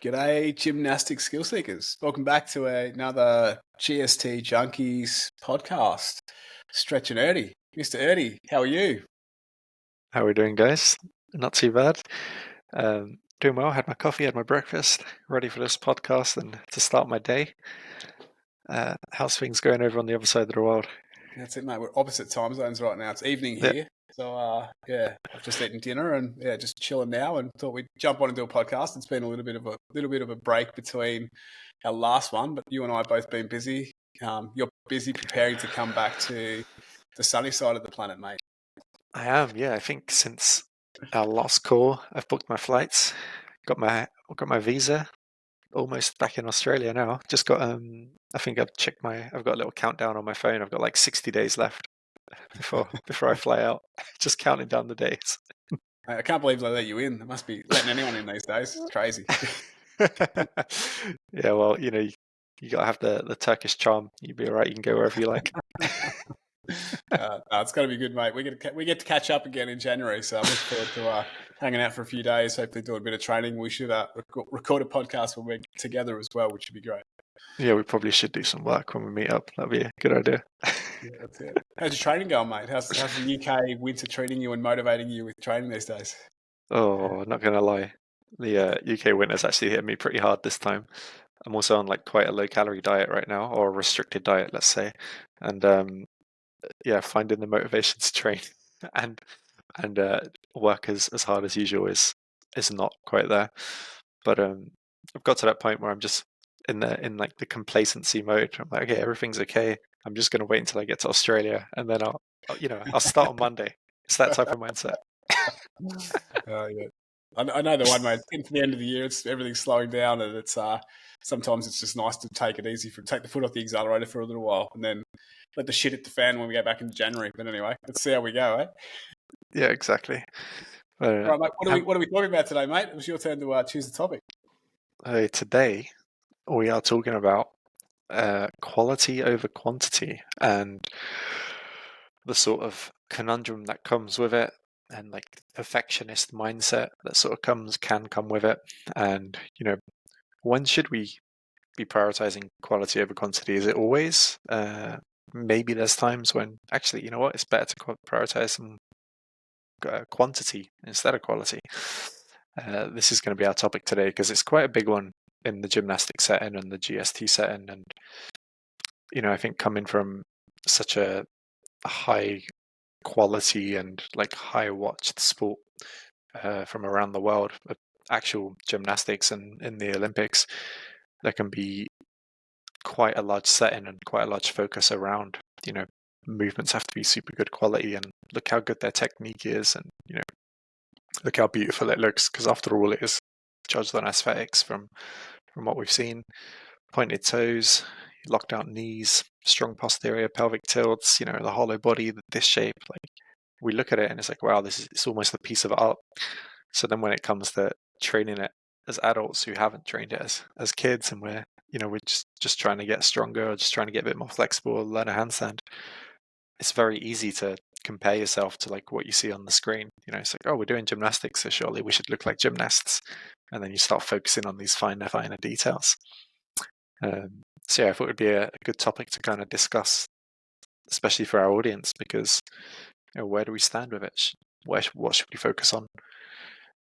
G'day, gymnastic skill seekers. Welcome back to another GST Junkies podcast. Stretch and Erdi. Mr. Erdi, how are you? How are we doing, guys? Not too bad. Doing well. Had my coffee, had my breakfast, ready for this podcast and to start my day. How's things going over on the other side of the world? That's it, mate. We're opposite time zones right now. It's evening Yeah, here. So, I've just eaten dinner and just chilling now and thought we'd jump on and do a podcast. It's been a little bit of a break between our last one, but you and I have both been busy. You're busy preparing to come back to the sunny side of the planet, mate. I am. Yeah, I think since our last call, I've booked my flights, got my visa, almost back in Australia now. Just got I think I've got a little countdown on my phone. I've got like 60 days left before I fly out. Just counting down the days. I can't believe they let you in. They must be letting anyone in these days. It's crazy. Yeah, well, you gotta have the Turkish charm. You'll be all right. You can go wherever you like. It's got to be good, mate. We get to catch up again in January, so I'm looking forward to hanging out for a few days. Hopefully, do a bit of training. We should record a podcast when we're together as well, which would be great. Yeah, we probably should do some work when we meet up. That'd be a good idea. Yeah, that's it. How's your training going, mate? How's the UK winter treating you and motivating you with training these days? Oh, not gonna lie, the UK winter's actually hit me pretty hard this time. I'm also on like quite a low calorie diet right now, or a restricted diet, let's say, and yeah, finding the motivation to train and and work as hard as usual is not quite there. But I've got to that point where I'm just in like the complacency mode. I'm like, okay, everything's okay. I'm just gonna wait until I get to Australia, and then I'll start on Monday. It's that type of mindset. Yeah. I know the one, mate. Getting to the end of the year, everything's slowing down, and it's sometimes it's just nice to take it easy, take the foot off the accelerator for a little while, and then let the shit hit the fan when we go back in January. But anyway, let's see how we go, eh? Yeah, exactly. All right, mate. What are we talking about today, mate? It was your turn to choose the topic. Today we are talking about quality over quantity and the sort of conundrum that comes with it, and like perfectionist mindset that sort of can come with it. And when should we be prioritizing quality over quantity? Is it always? Maybe there's times when actually, you know what, it's better to prioritize some quantity instead of quality. This is going to be our topic today because it's quite a big one in the gymnastic setting and the GST setting. And I think coming from such a high quality and like high watched sport from around the world, actual gymnastics and in the Olympics, there can be quite a large setting and quite a large focus around, movements have to be super good quality, and look how good their technique is, and look how beautiful it looks, because after all, it is judged on aesthetics from what we've seen. Pointed toes, locked out knees, strong posterior pelvic tilts, the hollow body, this shape. Like, we look at it and it's like, wow, it's almost a piece of art. So then when it comes to training it as adults who haven't trained it as kids, and we're just trying to get stronger, or just trying to get a bit more flexible, learn a handstand, it's very easy to compare yourself to like what you see on the screen. It's like, oh, we're doing gymnastics, so surely we should look like gymnasts. And then you start focusing on these finer details. So yeah, I thought it would be a good topic to kind of discuss, especially for our audience, because where do we stand with it? What should we focus on?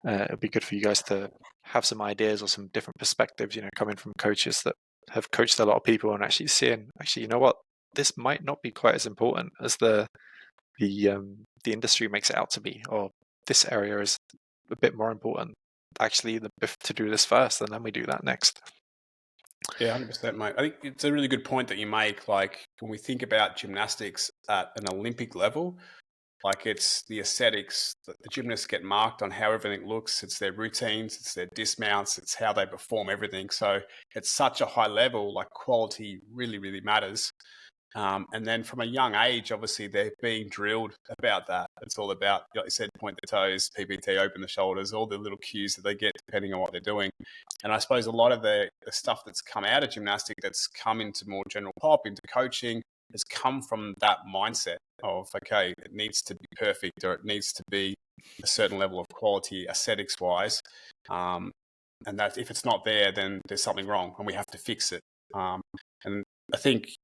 It'd be good for you guys to have some ideas or some different perspectives, coming from coaches that have coached a lot of people and actually seeing, you know what, this might not be quite as important as the industry makes it out to be, or this area is a bit more important. Actually, to do this first, and then we do that next. Yeah, 100%, mate. I think it's a really good point that you make. Like, when we think about gymnastics at an Olympic level, like, it's the aesthetics that the gymnasts get marked on how everything looks. It's their routines, it's their dismounts, it's how they perform everything. So it's such a high level, like, quality really, really matters. And then from a young age, obviously, they're being drilled about that. It's all about, like you said, point the toes, PPT, open the shoulders, all the little cues that they get depending on what they're doing. And I suppose a lot of the stuff that's come out of gymnastics, that's come into more general pop, into coaching, has come from that mindset of, okay, it needs to be perfect, or it needs to be a certain level of quality aesthetics-wise. and that if it's not there, then there's something wrong and we have to fix it. And I think,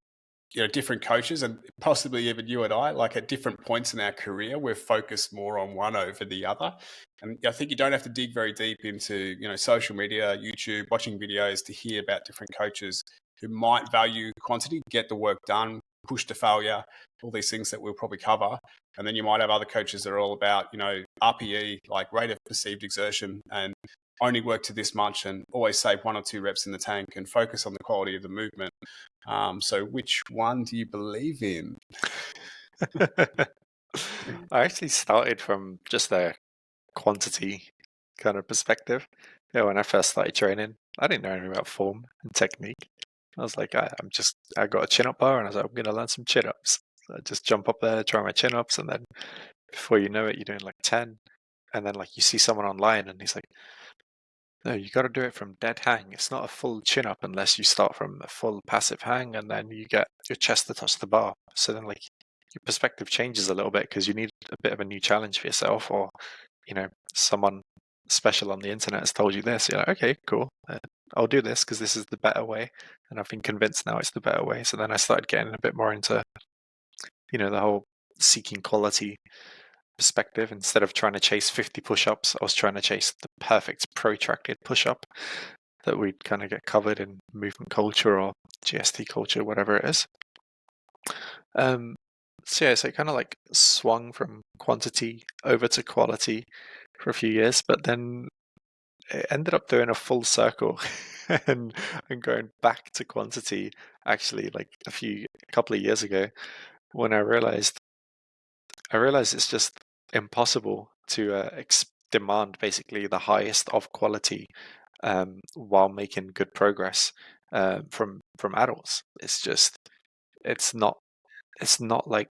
different coaches, and possibly even you and I, like at different points in our career, we're focused more on one over the other. And I think you don't have to dig very deep into, social media, YouTube, watching videos to hear about different coaches who might value quantity, get the work done, push to failure, all these things that we'll probably cover. And then you might have other coaches that are all about, RPE, like rate of perceived exertion, and only work to this much and always save 1 or 2 reps in the tank and focus on the quality of the movement. So which one do you believe in? I actually started from just a quantity kind of perspective. When I first started training, I didn't know anything about form and technique. I was like, I got a chin-up bar, and I was like, I'm going to learn some chin-ups. So I just jump up there, try my chin-ups, and then before you know it, you're doing like 10. And then like you see someone online, and he's like, no, you got to do it from dead hang. It's not a full chin-up unless you start from a full passive hang, and then you get your chest to touch the bar. So then like your perspective changes a little bit because you need a bit of a new challenge for yourself, or someone special on the internet has told you this. You're like, okay, cool. I'll do this because this is the better way, and I've been convinced now it's the better way. So then I started getting a bit more into, the whole seeking quality perspective. Instead of trying to chase 50 push-ups, I was trying to chase the perfect protracted push-up that we'd kind of get covered in movement culture or GST culture, whatever it is. So it kind of like swung from quantity over to quality for a few years, but then it ended up doing a full circle and going back to quantity actually like a couple of years ago, when I realized it's just impossible to demand basically the highest of quality while making good progress from adults. It's not like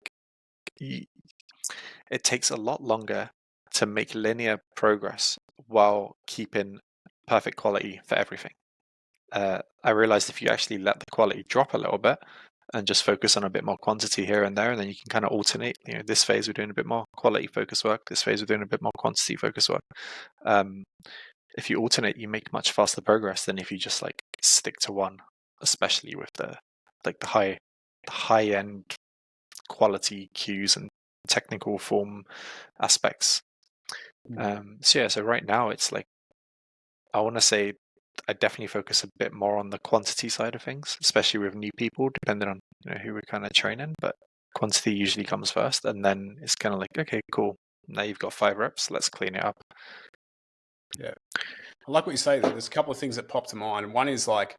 it takes a lot longer to make linear progress while keeping perfect quality for everything. I realized if you actually let the quality drop a little bit and just focus on a bit more quantity here and there, and then you can kind of alternate. This phase we're doing a bit more quality focus work. This phase we're doing a bit more quantity focus work. If you alternate, you make much faster progress than if you just like stick to one, especially with the high end quality cues and technical form aspects. So right now it's like, I want to say I definitely focus a bit more on the quantity side of things, especially with new people, depending on who we're kind of training. But quantity usually comes first, and then it's kind of like, okay, cool. Now you've got 5 reps. Let's clean it up. Yeah, I like what you say. There's a couple of things that pop to mind. One is like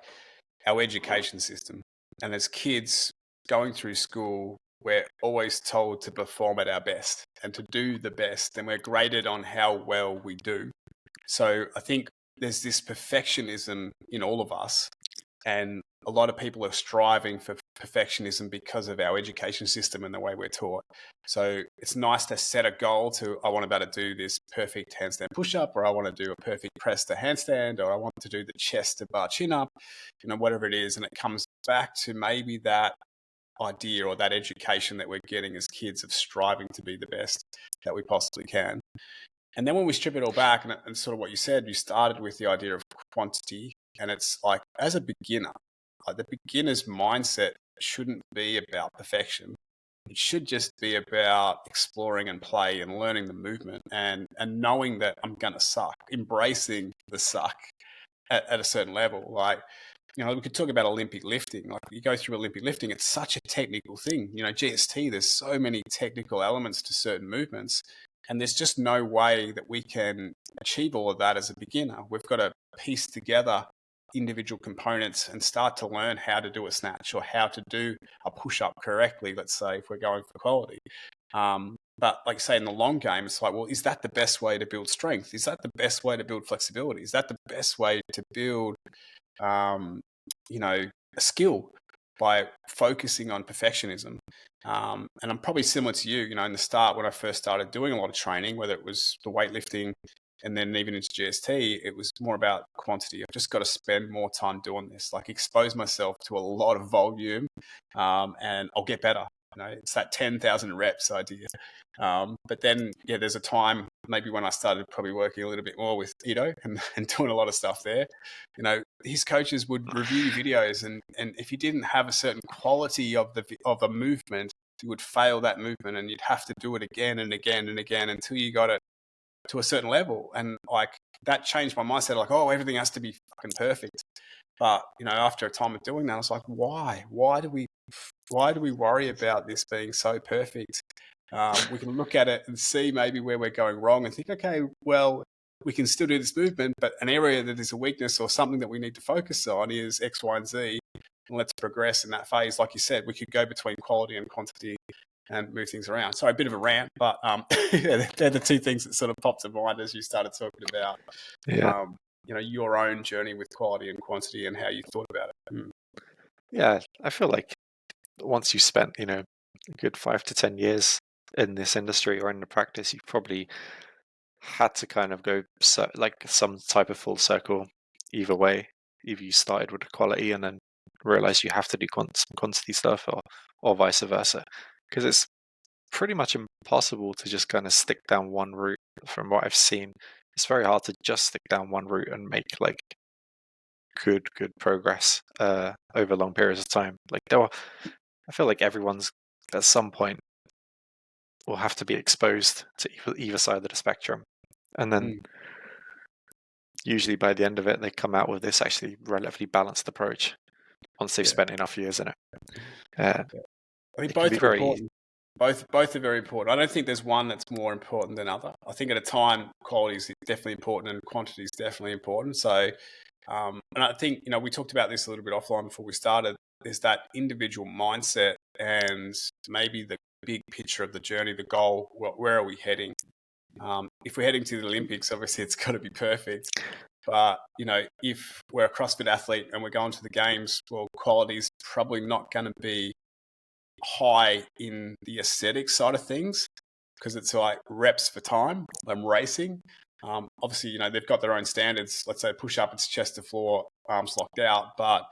our education system, and as kids going through school, we're always told to perform at our best and to do the best, and we're graded on how well we do. So I think there's this perfectionism in all of us, and a lot of people are striving for perfectionism because of our education system and the way we're taught. So it's nice to set a goal to, I want to be able to do this perfect handstand push-up, or I want to do a perfect press to handstand, or I want to do the chest to bar chin-up, whatever it is. And it comes back to maybe that idea or that education that we're getting as kids of striving to be the best that we possibly can. And then when we strip it all back, and sort of what you said, you started with the idea of quantity, and it's like, as a beginner, like the beginner's mindset shouldn't be about perfection. It should just be about exploring and play and learning the movement and knowing that I'm going to suck, embracing the suck at a certain level. Like, we could talk about Olympic lifting. Like, you go through Olympic lifting, it's such a technical thing. GST, there's so many technical elements to certain movements. And there's just no way that we can achieve all of that as a beginner. We've got to piece together individual components and start to learn how to do a snatch or how to do a push-up correctly, let's say, if we're going for quality. But like say in the long game, it's like, well, is that the best way to build strength? Is that the best way to build flexibility? Is that the best way to build, a skill by focusing on perfectionism? And I'm probably similar to you, in the start when I first started doing a lot of training, whether it was the weightlifting and then even into GST, it was more about quantity. I've just got to spend more time doing this, like expose myself to a lot of volume, and I'll get better. It's that 10,000 reps idea. But then, there's a time maybe when I started probably working a little bit more with Ito and doing a lot of stuff there, his coaches would review videos, and if you didn't have a certain quality of a movement, you would fail that movement, and you'd have to do it again and again and again until you got it to a certain level. And like that changed my mindset. Like, oh, everything has to be fucking perfect. But after a time of doing that, I was like, why? Why do we worry about this being so perfect? We can look at it and see maybe where we're going wrong and think, okay, well, we can still do this movement, but an area that is a weakness or something that we need to focus on is X, Y, and Z. And let's progress in that phase. Like you said, we could go between quality and quantity and move things around. Sorry, a bit of a rant, but yeah, they're the two things that sort of popped to mind as you started talking about, your own journey with quality and quantity and how you thought about it. Yeah, I feel like once you spent, a good 5 to 10 years in this industry or in the practice, you've probably had to kind of go like some type of full circle either way. Either you started with the quality and then realized you have to do some quantity stuff, or vice versa, because it's pretty much impossible to just kind of stick down one route. From what I've seen, it's very hard to just stick down one route and make like good progress over long periods of time. Like I feel like everyone's at some point will have to be exposed to either side of the spectrum, and then usually by the end of it, they come out with this actually relatively balanced approach once they've spent enough years in it. I think both are important. Both are very important. I don't think there's one that's more important than other. I think at a time, quality is definitely important and quantity is definitely important. So, and I think, we talked about this a little bit offline before we started. There's that individual mindset and maybe the big picture of the journey, the goal. Where are we heading? If we're heading to the Olympics, obviously it's got to be perfect. But, if we're a CrossFit athlete and we're going to the games, well, quality is probably not going to be high in the aesthetic side of things because it's like reps for time. I'm racing. Obviously, they've got their own standards. Let's say push up, it's chest to floor, arms locked out. But,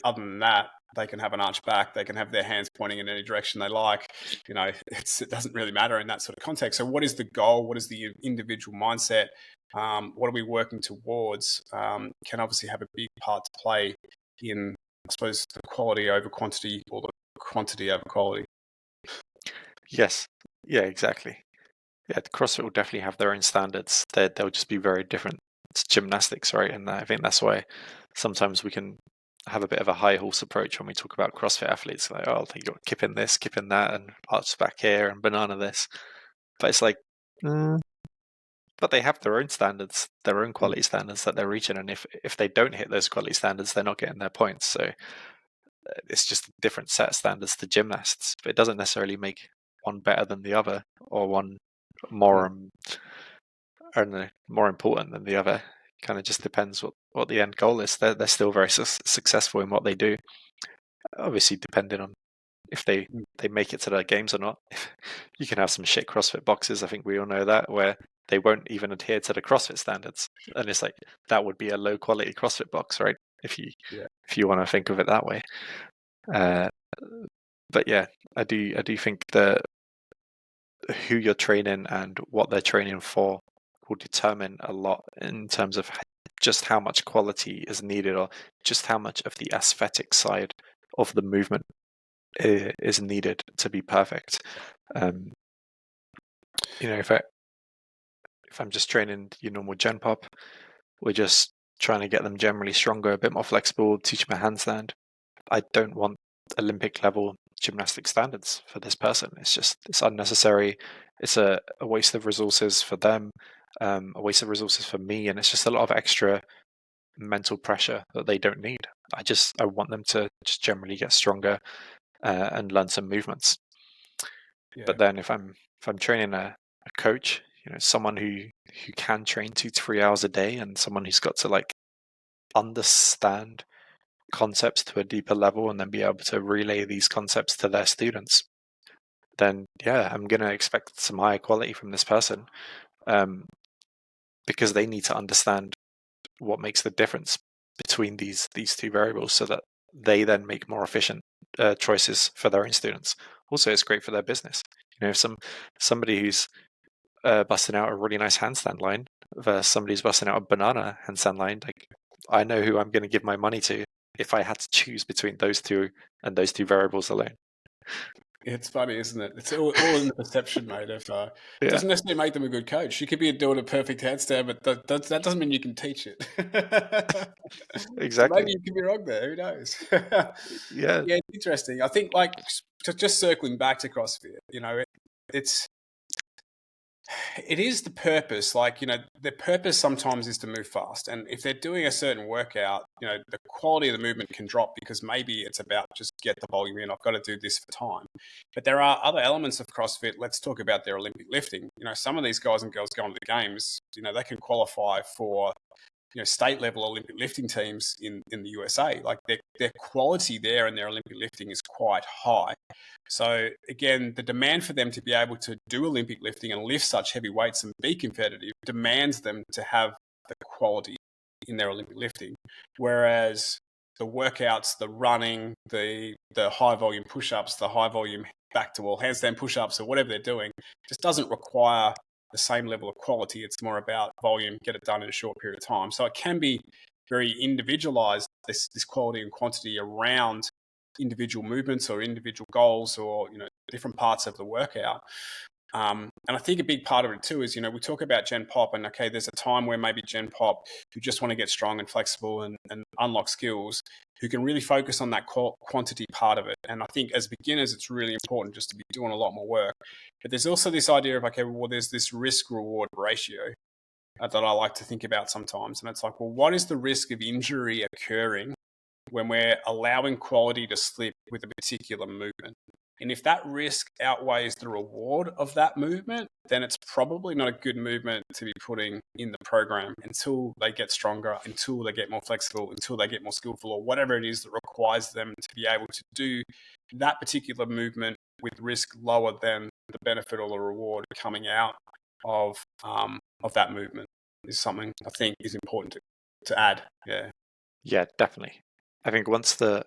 other than that, they can have an arch back. They can have their hands pointing in any direction they like. It doesn't really matter in that sort of context. So what is the goal? What is the individual mindset? What are we working towards? Can obviously have a big part to play in, I suppose, the quality over quantity or the quantity over quality. Yes. Yeah, exactly. Yeah, the CrossFit will definitely have their own standards. They'll just be very different to gymnastics, right? And I think that's why sometimes we can have a bit of a high horse approach when we talk about CrossFit athletes. Like, oh, you got kip in this, kip in that, and arch back here, and banana this. But it's like, but they have their own standards, their own quality standards that they're reaching. And if they don't hit those quality standards, they're not getting their points. So it's just a different set of standards to gymnasts. But it doesn't necessarily make one better than the other or one more more important than the other. Kind of just depends what the end goal is. They're still very successful in what they do. Obviously, depending on if they make it to the games or not. You can have some shit CrossFit boxes. I think we all know that, where they won't even adhere to the CrossFit standards, and it's like that would be a low quality CrossFit box, right? If you want to think of it that way. But yeah, I do think that who you're training and what they're training for will determine a lot in terms of just how much quality is needed, or just how much of the aesthetic side of the movement is needed to be perfect. If I'm just training your normal gen pop, we're just trying to get them generally stronger, a bit more flexible, teach them a handstand. I don't want Olympic level gymnastic standards for this person. It's unnecessary. It's a waste of resources for them, a waste of resources for me, and it's just a lot of extra mental pressure that they don't need. I want them to just generally get stronger and learn some movements. Yeah. But then if I'm training a coach, someone who can train 2 to 3 hours a day, and someone who's got to like understand concepts to a deeper level and then be able to relay these concepts to their students, then yeah, I'm going to expect some higher quality from this person, because they need to understand what makes the difference between these two variables, so that they then make more efficient choices for their own students. Also, it's great for their business. If somebody who's busting out a really nice handstand line versus somebody's busting out a banana handstand line. Like, I know who I'm going to give my money to if I had to choose between those two and those two variables alone. It's funny, isn't it? It's all in the perception, mate. It Yeah, doesn't necessarily make them a good coach. You could be doing a perfect handstand, but that doesn't mean you can teach it. So exactly. maybe you could be wrong there. Who knows? Yeah, Yeah, it's interesting. I think, like, just circling back to CrossFit, it's it is the purpose. Like, the purpose sometimes is to move fast. And if they're doing a certain workout, the quality of the movement can drop because maybe it's about just get the volume in. I've got to do this for time. But there are other elements of CrossFit. Let's talk about their Olympic lifting. Some of these guys and girls going to the games, they can qualify for state level Olympic lifting teams in the USA. Like, their quality there and their Olympic lifting is quite high. So again, the demand for them to be able to do Olympic lifting and lift such heavy weights and be competitive demands them to have the quality in their Olympic lifting. Whereas the workouts, the running, the high volume push-ups, the high volume back to wall handstand push-ups, or whatever they're doing, just doesn't require the same level of quality. It's more about volume, get it done in a short period of time. So it can be very individualized, this quality and quantity around individual movements or individual goals or different parts of the workout. And I think a big part of it too is, we talk about Gen Pop, and okay, there's a time where maybe Gen Pop who just want to get strong and flexible and unlock skills, who can really focus on that quantity part of it. And I think as beginners, it's really important just to be doing a lot more work. But there's also this idea of, okay, well, there's this risk reward ratio that I like to think about sometimes. And it's like, well, what is the risk of injury occurring when we're allowing quality to slip with a particular movement? And if that risk outweighs the reward of that movement, then it's probably not a good movement to be putting in the program until they get stronger, until they get more flexible, until they get more skillful, or whatever it is that requires them to be able to do that particular movement with risk lower than the benefit or the reward coming out of that movement is something I think is important to add. Yeah. yeah, definitely. I think once the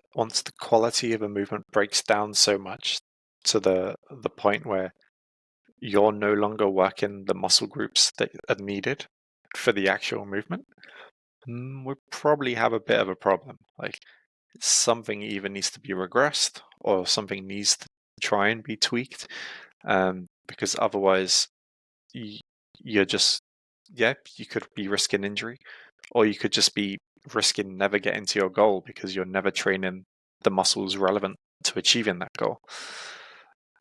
quality of a movement breaks down so much to the point where you're no longer working the muscle groups that are needed for the actual movement, we probably have a bit of a problem. Like, something either needs to be regressed or something needs to try and be tweaked, because otherwise you're just, yeah, you could be risking injury, or you could just be risking never getting to your goal because you're never training the muscles relevant to achieving that goal.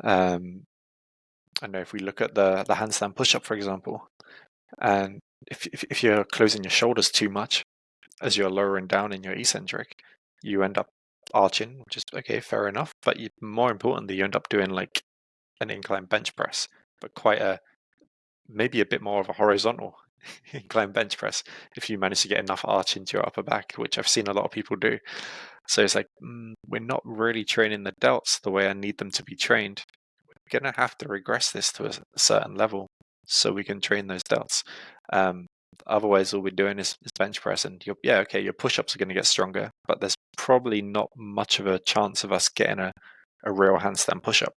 I know if we look at the handstand push-up, for example, and if you're closing your shoulders too much as you're lowering down in your eccentric, you end up arching, which is okay, fair enough. But more importantly, you end up doing like an incline bench press, but maybe a bit more of a horizontal incline bench press if you manage to get enough arch into your upper back, which I've seen a lot of people do. So it's like, we're not really training the delts the way I need them to be trained. We're going to have to regress this to a certain level so we can train those delts. Otherwise, all we're doing is bench press, and your push-ups are going to get stronger, but there's probably not much of a chance of us getting a real handstand push-up.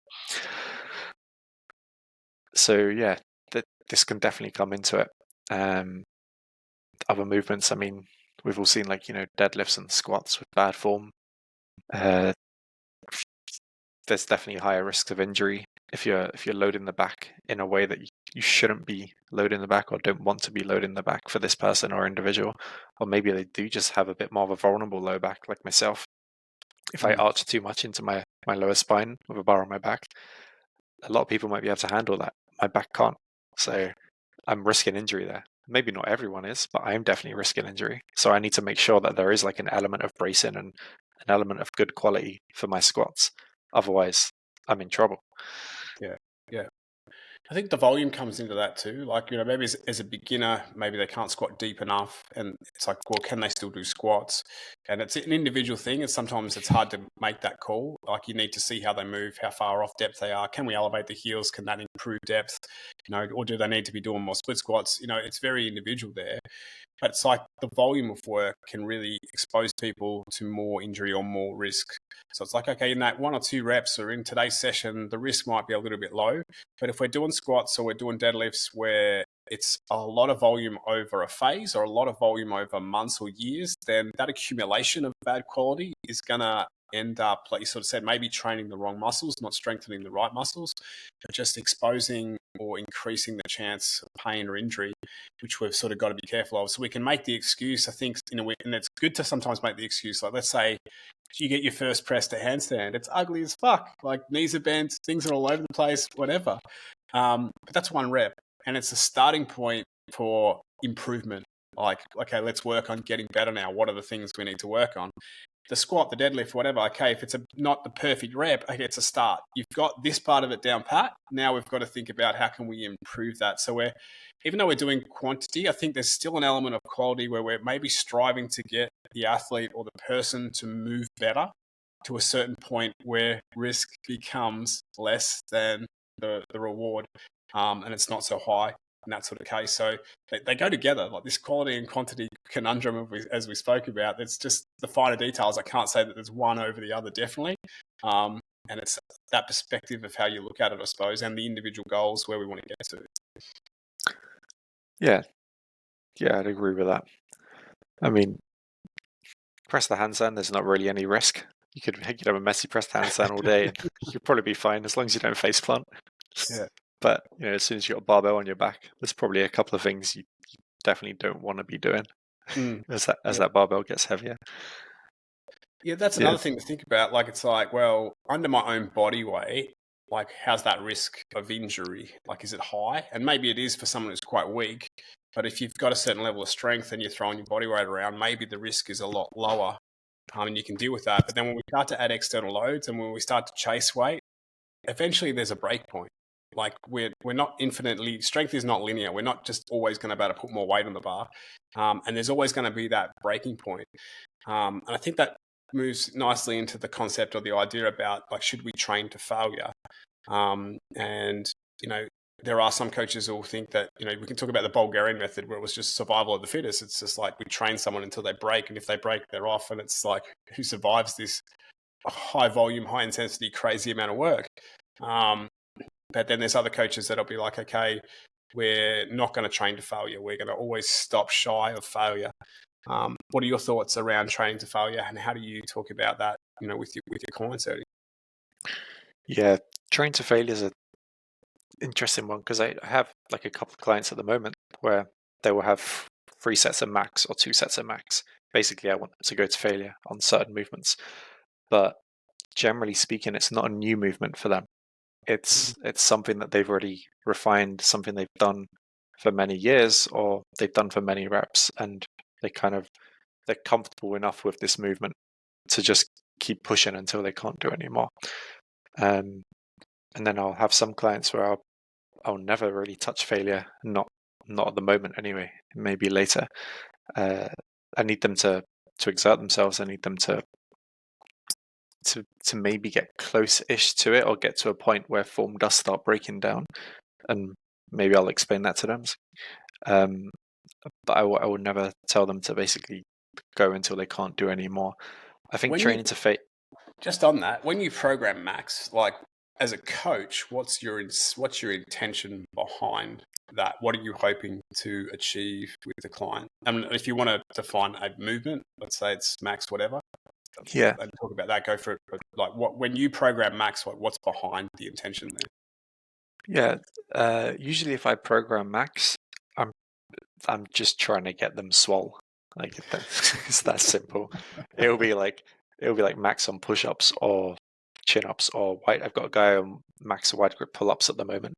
So yeah, this can definitely come into it. Other movements, I mean, we've all seen, like, deadlifts and squats with bad form. There's definitely higher risks of injury if you're loading the back in a way that you shouldn't be loading the back or don't want to be loading the back for this person or individual. Or maybe they do just have a bit more of a vulnerable low back, like myself. If I arch too much into my lower spine with a bar on my back, a lot of people might be able to handle that. My back can't. So I'm risking injury there. Maybe not everyone is, but I'm definitely risking injury. So I need to make sure that there is like an element of bracing and an element of good quality for my squats. Otherwise, I'm in trouble. Yeah. Yeah. I think the volume comes into that too. Like, maybe as a beginner, maybe they can't squat deep enough. And it's like, well, can they still do squats? And it's an individual thing. And sometimes it's hard to make that call. Like, you need to see how they move, how far off depth they are. Can we elevate the heels? Can that improve depth? Or do they need to be doing more split squats? It's very individual there. but it's like the volume of work can really expose people to more injury or more risk. So it's like, okay, in that 1 or 2 reps or in today's session, the risk might be a little bit low. But if we're doing squats or we're doing deadlifts where it's a lot of volume over a phase or a lot of volume over months or years, then that accumulation of bad quality is going to end up, like you sort of said, maybe training the wrong muscles, not strengthening the right muscles, but just exposing or increasing the chance of pain or injury, which we've sort of got to be careful of. So we can make the excuse, I think, in a way, and it's good to sometimes make the excuse. Like, let's say you get your first press to handstand, it's ugly as fuck. Like, knees are bent, things are all over the place, whatever. But that's 1 rep, and it's a starting point for improvement. Like, okay, let's work on getting better now. What are the things we need to work on? The squat, the deadlift, whatever, okay, if it's not the perfect rep, okay, it's a start. You've got this part of it down pat. Now we've got to think about how can we improve that. So even though we're doing quantity, I think there's still an element of quality where we're maybe striving to get the athlete or the person to move better to a certain point where risk becomes less than the reward, and it's not so high in that sort of case. So they go together, like this quality and quantity conundrum, as we spoke about. It's just the finer details. I can't say that there's one over the other, definitely. And it's that perspective of how you look at it, I suppose, and the individual goals where we want to get to. Yeah, I'd agree with that. I mean, press the handstand, there's not really any risk. You could have a messy press handstand all day and you'd probably be fine as long as you don't face plant. Yeah. But as soon as you've got a barbell on your back, there's probably a couple of things you definitely don't want to be doing as that barbell gets heavier. Yeah, that's another thing to think about. Like, it's like, well, under my own body weight, like, how's that risk of injury? Like, is it high? And maybe it is for someone who's quite weak. But if you've got a certain level of strength and you're throwing your body weight around, maybe the risk is a lot lower, and you can deal with that. But then when we start to add external loads and when we start to chase weight, eventually there's a break point. Like, we're not infinitely, strength is not linear. We're not just always going to be able to put more weight on the bar. And there's always going to be that breaking point. And I think that moves nicely into the concept or the idea about, like, should we train to failure? And, there are some coaches who will think that, we can talk about the Bulgarian method where it was just survival of the fittest. It's just like we train someone until they break. And if they break, they're off. And it's like, who survives this high volume, high intensity, crazy amount of work? But then there's other coaches that'll be like, okay, we're not going to train to failure. We're going to always stop shy of failure. What are your thoughts around training to failure, and how do you talk about that, with your clients, Erdi? Yeah, train to failure is an interesting one because I have like a couple of clients at the moment where they will have 3 sets of max or 2 sets of max. Basically, I want them to go to failure on certain movements, but generally speaking, it's not a new movement for them. It's something that they've already refined, something they've done for many years or they've done for many reps, and they're comfortable enough with this movement to just keep pushing until they can't do it anymore. And then I'll have some clients where I'll never really touch failure, not at the moment anyway, maybe later. I need them to exert themselves. I need them to maybe get close-ish to it or get to a point where form does start breaking down, and maybe I'll explain that to them. But I will never tell them to basically go until they can't do anymore. I think training to failure. Just on that, when you program max, like, as a coach, what's your intention behind that? What are you hoping to achieve with the client? I mean, if you want to define a movement, let's say it's max whatever. Yeah. And talk about that. Go for it. But like, when you program max, what's behind the intention there? Yeah. Usually, if I program max, I'm just trying to get them swole. Like, it's that simple. It'll be like max on push-ups or chin-ups or white. I've got a guy on max wide grip pull-ups at the moment,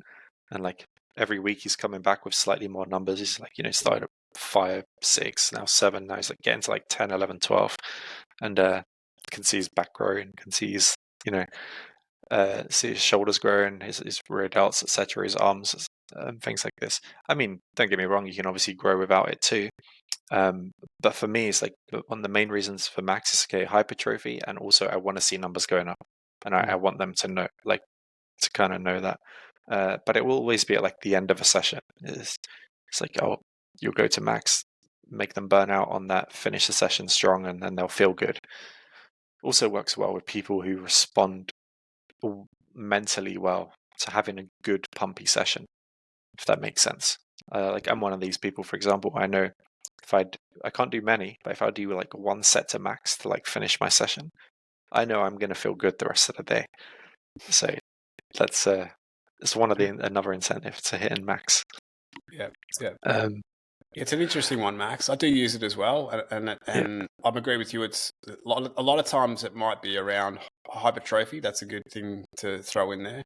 and like every week he's coming back with slightly more numbers. He's like, started at 5, 6, now 7. Now he's like getting to like 10, 11, 12, and can see his back growing, can see his see his shoulders growing, his rear delts, etc., his arms, things like this. I mean, don't get me wrong, you can obviously grow without it too. But for me, it's like one of the main reasons for max is hypertrophy, and also I want to see numbers going up, and I want them to know, like, to kind of know that. But it will always be at like the end of a session. It's like, oh, you'll go to max. make them burn out on that, finish the session strong, and then they'll feel good. Also works well with people who respond mentally well to having a good pumpy session, if that makes sense. Like I'm one of these people, for example. I know if I can't do many, but if I do like one set to max to like finish my session, I know I'm going to feel good the rest of the day. So that's it's one of the another incentive to hit and max. Yeah, yeah. It's an interesting one, Max. I do use it as well, and I agree with you. It's a lot of times it might be around hypertrophy. That's a good thing to throw in there.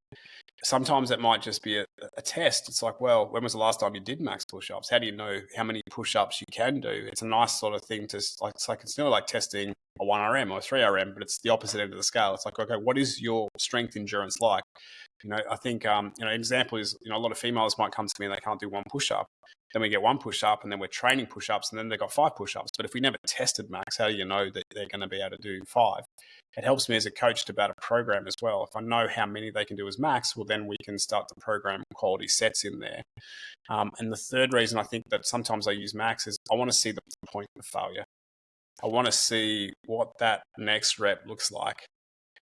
Sometimes it might just be a test. It's like, well, when was the last time you did max push-ups? How do you know how many push-ups you can do? It's a nice sort of thing to like. It's not like testing a 1RM or a 3RM, but it's the opposite end of the scale. It's like, okay, what is your strength endurance like? I think an example is a lot of females might come to me and they can't do one push-up. Then we get one push-up, and then we're training push-ups, and then they've got 5 push-ups. But if we never tested max, how do you know that they're going to be able to do 5? It helps me as a coach to better program as well. If I know how many they can do as max, well, then we can start to program quality sets in there. And the third reason I think that sometimes I use max is I want to see the point of failure. I want to see what that next rep looks like.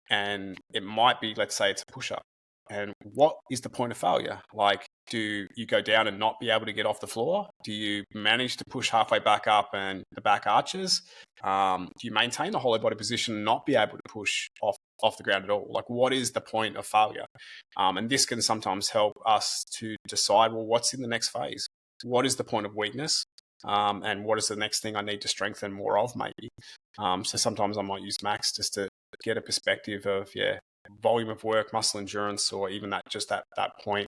And it might be, let's say it's a push-up. And what is the point of failure? Like, do you go down and not be able to get off the floor? Do you manage to push halfway back up and the back arches? Do you maintain the hollow body position and not be able to push off the ground at all? Like, what is the point of failure? And this can sometimes help us to decide, well, what's in the next phase? What is the point of weakness? And what is the next thing I need to strengthen more of, maybe? So sometimes I might use max just to get a perspective of, volume of work, muscle endurance, or even that point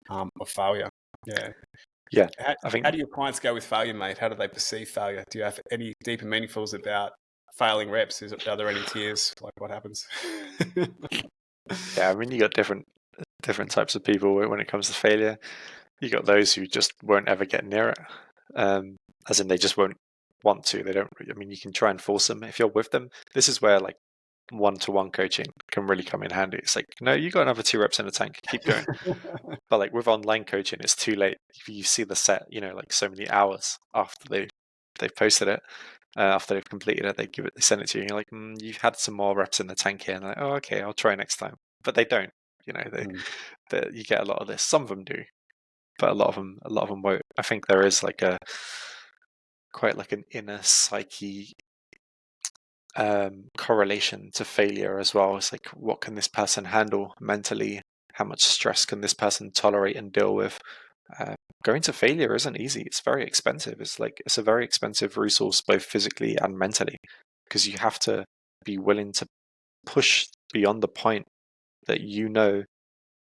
of failure. Yeah. How do your clients go with failure, mate? How do they perceive failure? Do you have any deeper meaningfuls about failing reps? Are there any tears? Like, what happens? Yeah, I mean, you got different types of people when it comes to failure. You got those who just won't ever get near it, as in they just won't want to. They don't. I mean, you can try and force them if you're with them. This is where like one-to-one coaching can really come in handy. It's like, no, you got another 2 reps in the tank, keep going. But like with online coaching, it's too late. If you see the set, like so many hours after they've posted it, after they've completed it, they send it to you. And you're like, you've had some more reps in the tank here, and like, oh, okay, I'll try next time. But they don't. You get a lot of this. Some of them do, but a lot of them won't. I think there is like quite like an inner psyche correlation to failure as well. It's like, what can this person handle mentally? How much stress can this person tolerate and deal with? Going to failure isn't easy. It's very expensive. It's a very expensive resource, both physically and mentally, because you have to be willing to push beyond the point that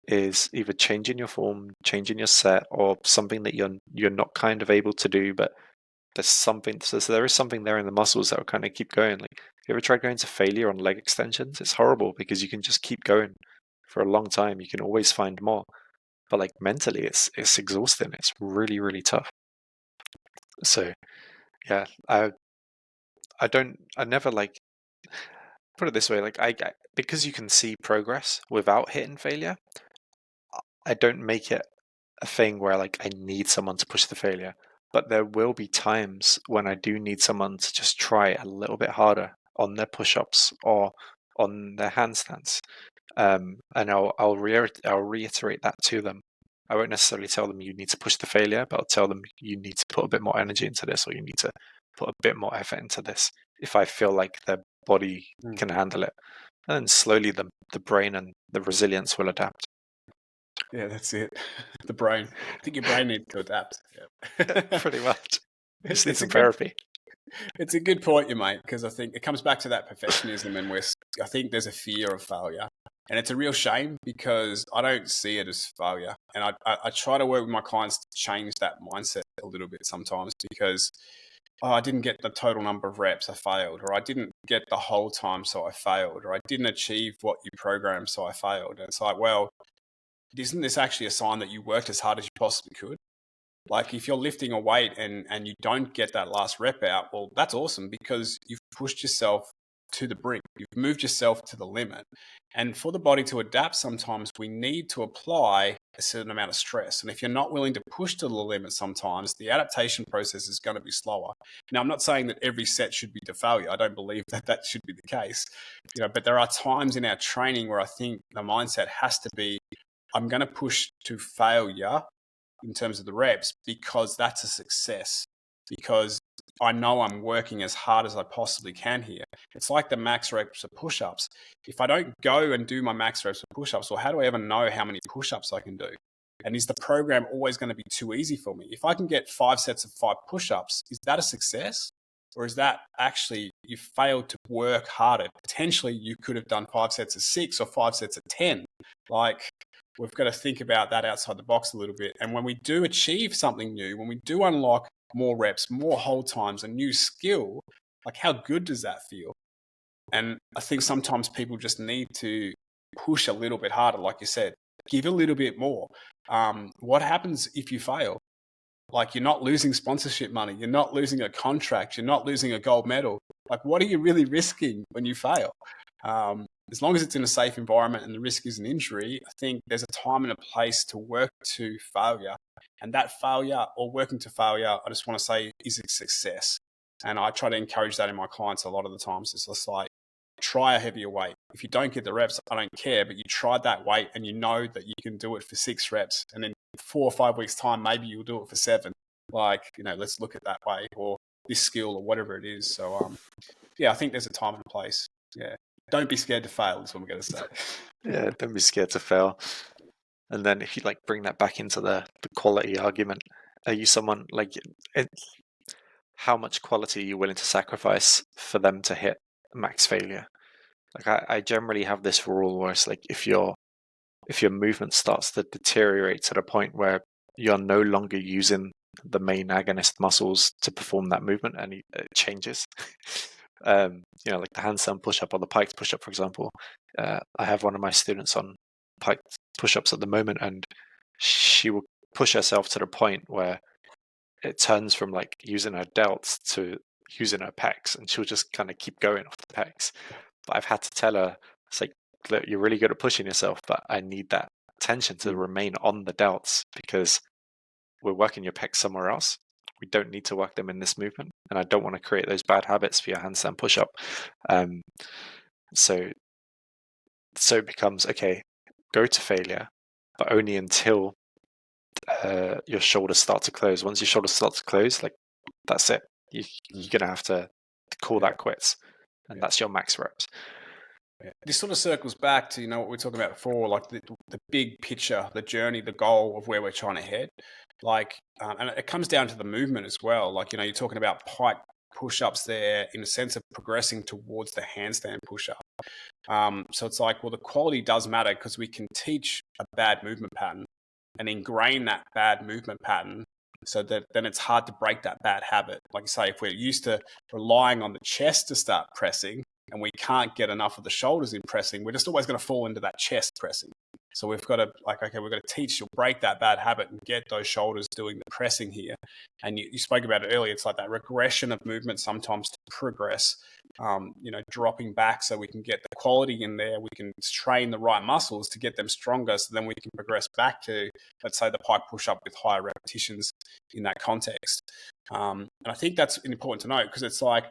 is either changing your form, changing your set, or something that you're not kind of able to do, but there's something. So there is something there in the muscles that will kind of keep going. Like, you ever tried going to failure on leg extensions? It's horrible because you can just keep going for a long time. You can always find more, but like mentally, it's exhausting. It's really, really tough. So yeah, I never like put it this way. Like because you can see progress without hitting failure, I don't make it a thing where like I need someone to push the failure. But there will be times when I do need someone to just try a little bit harder on their push-ups or on their handstands. And I'll reiterate that to them. I won't necessarily tell them you need to push the failure, but I'll tell them you need to put a bit more energy into this, or you need to put a bit more effort into this if I feel like their body can handle it. And then slowly the brain and the resilience will adapt. Yeah, that's it. The brain. I think your brain needs to adapt. Yeah, pretty much. Just need some therapy. It's a good point you make, because I think it comes back to that perfectionism, and I think there's a fear of failure. And it's a real shame because I don't see it as failure. And I try to work with my clients to change that mindset a little bit sometimes, because I didn't get the total number of reps, I failed, or I didn't get the whole time, so I failed, or I didn't achieve what you programmed, so I failed. And it's like, well, isn't this actually a sign that you worked as hard as you possibly could? Like, if you're lifting a weight and you don't get that last rep out, well, that's awesome, because you've pushed yourself to the brink. You've moved yourself to the limit. And for the body to adapt, sometimes we need to apply a certain amount of stress. And if you're not willing to push to the limit sometimes, the adaptation process is going to be slower. Now, I'm not saying that every set should be to failure. I don't believe that that should be the case. But there are times in our training where I think the mindset has to be, I'm going to push to failure in terms of the reps because that's a success. Because I know I'm working as hard as I possibly can here. It's like the max reps of push-ups. If I don't go and do my max reps of push-ups, or how do I ever know how many push-ups I can do? And is the program always going to be too easy for me? If I can get 5 sets of 5 push-ups, is that a success? Or is that actually you failed to work harder? Potentially you could have done 5 sets of 6 or 5 sets of 10. Like, we've got to think about that outside the box a little bit. And when we do achieve something new, when we do unlock more reps, more hold times, a new skill, like how good does that feel? And I think sometimes people just need to push a little bit harder, like you said, give a little bit more. What happens if you fail? Like, you're not losing sponsorship money, you're not losing a contract, you're not losing a gold medal. Like, what are you really risking when you fail? As long as it's in a safe environment and the risk is an injury, I think there's a time and a place to work to failure. And that failure or working to failure, I just want to say, is a success. And I try to encourage that in my clients a lot of the times. It's just like, try a heavier weight. If you don't get the reps, I don't care, but you tried that weight and you know that you can do it for 6 reps. And in 4 or 5 weeks' time, maybe you'll do it for 7. Like, let's look at that way, or this skill or whatever it is. So, I think there's a time and a place. Yeah. Don't be scared to fail is what I'm going to say. Yeah, don't be scared to fail. And then if you bring that back into the quality argument, are you someone how much quality are you willing to sacrifice for them to hit max failure? I generally have this rule where it's like, if your movement starts to deteriorate to the point where you're no longer using the main agonist muscles to perform that movement and it changes, like the handstand push-up or the piked push-up, for example. I have one of my students on piked push-ups at the moment, and she will push herself to the point where it turns from using her delts to using her pecs, and she'll just kind of keep going off the pecs. But I've had to tell her, it's like, look, you're really good at pushing yourself, but I need that tension to remain on the delts because we're working your pecs somewhere else. We don't need to work them in this movement, and I don't want to create those bad habits for your handstand push-up. So it becomes, okay, go to failure, but only until your shoulders start to close. Once your shoulders start to close, that's it. You're going to have to call that quits, and that's your max reps. Yeah. This sort of circles back to, what we were talking about before, like the big picture, the journey, the goal of where we're trying to head. And it comes down to the movement as well. You're talking about pike push-ups there in a sense of progressing towards the handstand push-up. So it's like, well, the quality does matter because we can teach a bad movement pattern and ingrain that bad movement pattern so that then it's hard to break that bad habit. Like you say, if we're used to relying on the chest to start pressing and we can't get enough of the shoulders in pressing, we're just always going to fall into that chest pressing. So we've got to, we've got to teach you, break that bad habit and get those shoulders doing the pressing here. And you spoke about it earlier. It's like that regression of movement sometimes to progress, dropping back so we can get the quality in there. We can train the right muscles to get them stronger so then we can progress back to, let's say, the pike push-up with higher repetitions in that context. And I think that's important to note because it's like,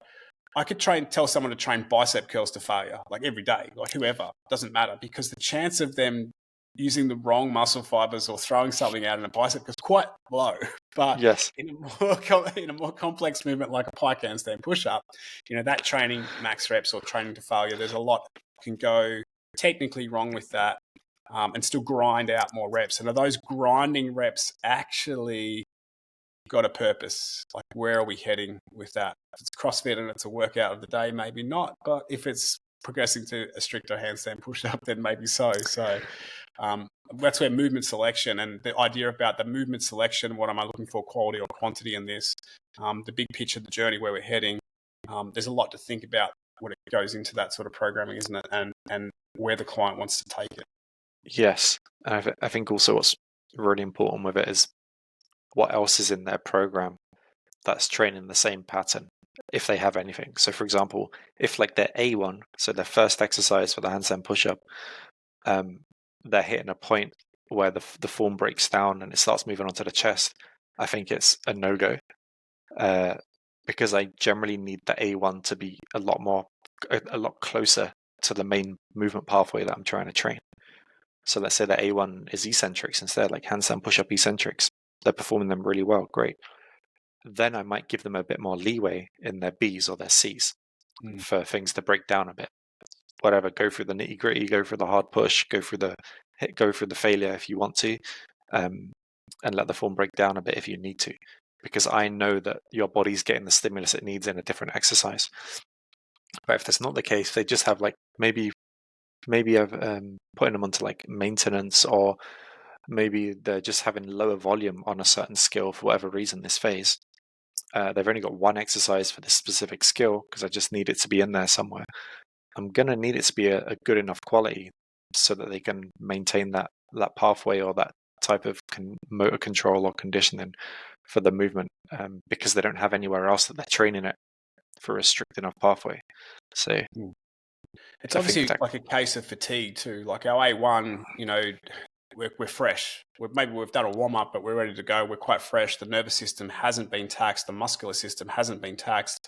I could tell someone to train bicep curls to failure, every day, whoever, doesn't matter, because the chance of them using the wrong muscle fibers or throwing something out in a bicep is quite low. But yes, in a more complex movement like a pike handstand push-up, that training max reps or training to failure, there's a lot can go technically wrong with that and still grind out more reps. And are those grinding reps actually got a purpose? Where are we heading with that? If it's CrossFit and it's a workout of the day, maybe not. But if it's progressing to a stricter handstand push-up, then maybe so. So that's where movement selection and the idea about the movement selection, what am I looking for, quality or quantity in this, the big picture, the journey, where we're heading. There's a lot to think about when it goes into that sort of programming, isn't it? And where the client wants to take it. Yes. And I think also what's really important with it is what else is in their program that's training the same pattern. if they have anything. So for example, if like their A1, so their first exercise for the handstand push-up, they're hitting a point where the form breaks down and it starts moving onto the chest, I think it's a no-go. Because I generally need the A1 to be a lot closer to the main movement pathway that I'm trying to train. So let's say that A1 is eccentrics instead, like handstand push-up eccentrics. They're performing them really well, great. Then I might give them a bit more leeway in their Bs or their Cs for things to break down a bit. Whatever, go through the nitty-gritty, go through the hard push, go through the failure if you want to, and let the form break down a bit if you need to. Because I know that your body's getting the stimulus it needs in a different exercise. But if that's not the case, they just have like maybe I've putting them onto like maintenance, or maybe they're just having lower volume on a certain skill for whatever reason this phase. They've only got one exercise for this specific skill because I just need it to be in there somewhere. I'm going to need it to be a good enough quality so that they can maintain that pathway or that type of motor control or conditioning for the movement, because they don't have anywhere else that they're training it for a strict enough pathway. So it's obviously like a case of fatigue too. Like our A1, we're fresh. Maybe we've done a warm up, but we're ready to go. We're quite fresh. The nervous system hasn't been taxed. The muscular system hasn't been taxed.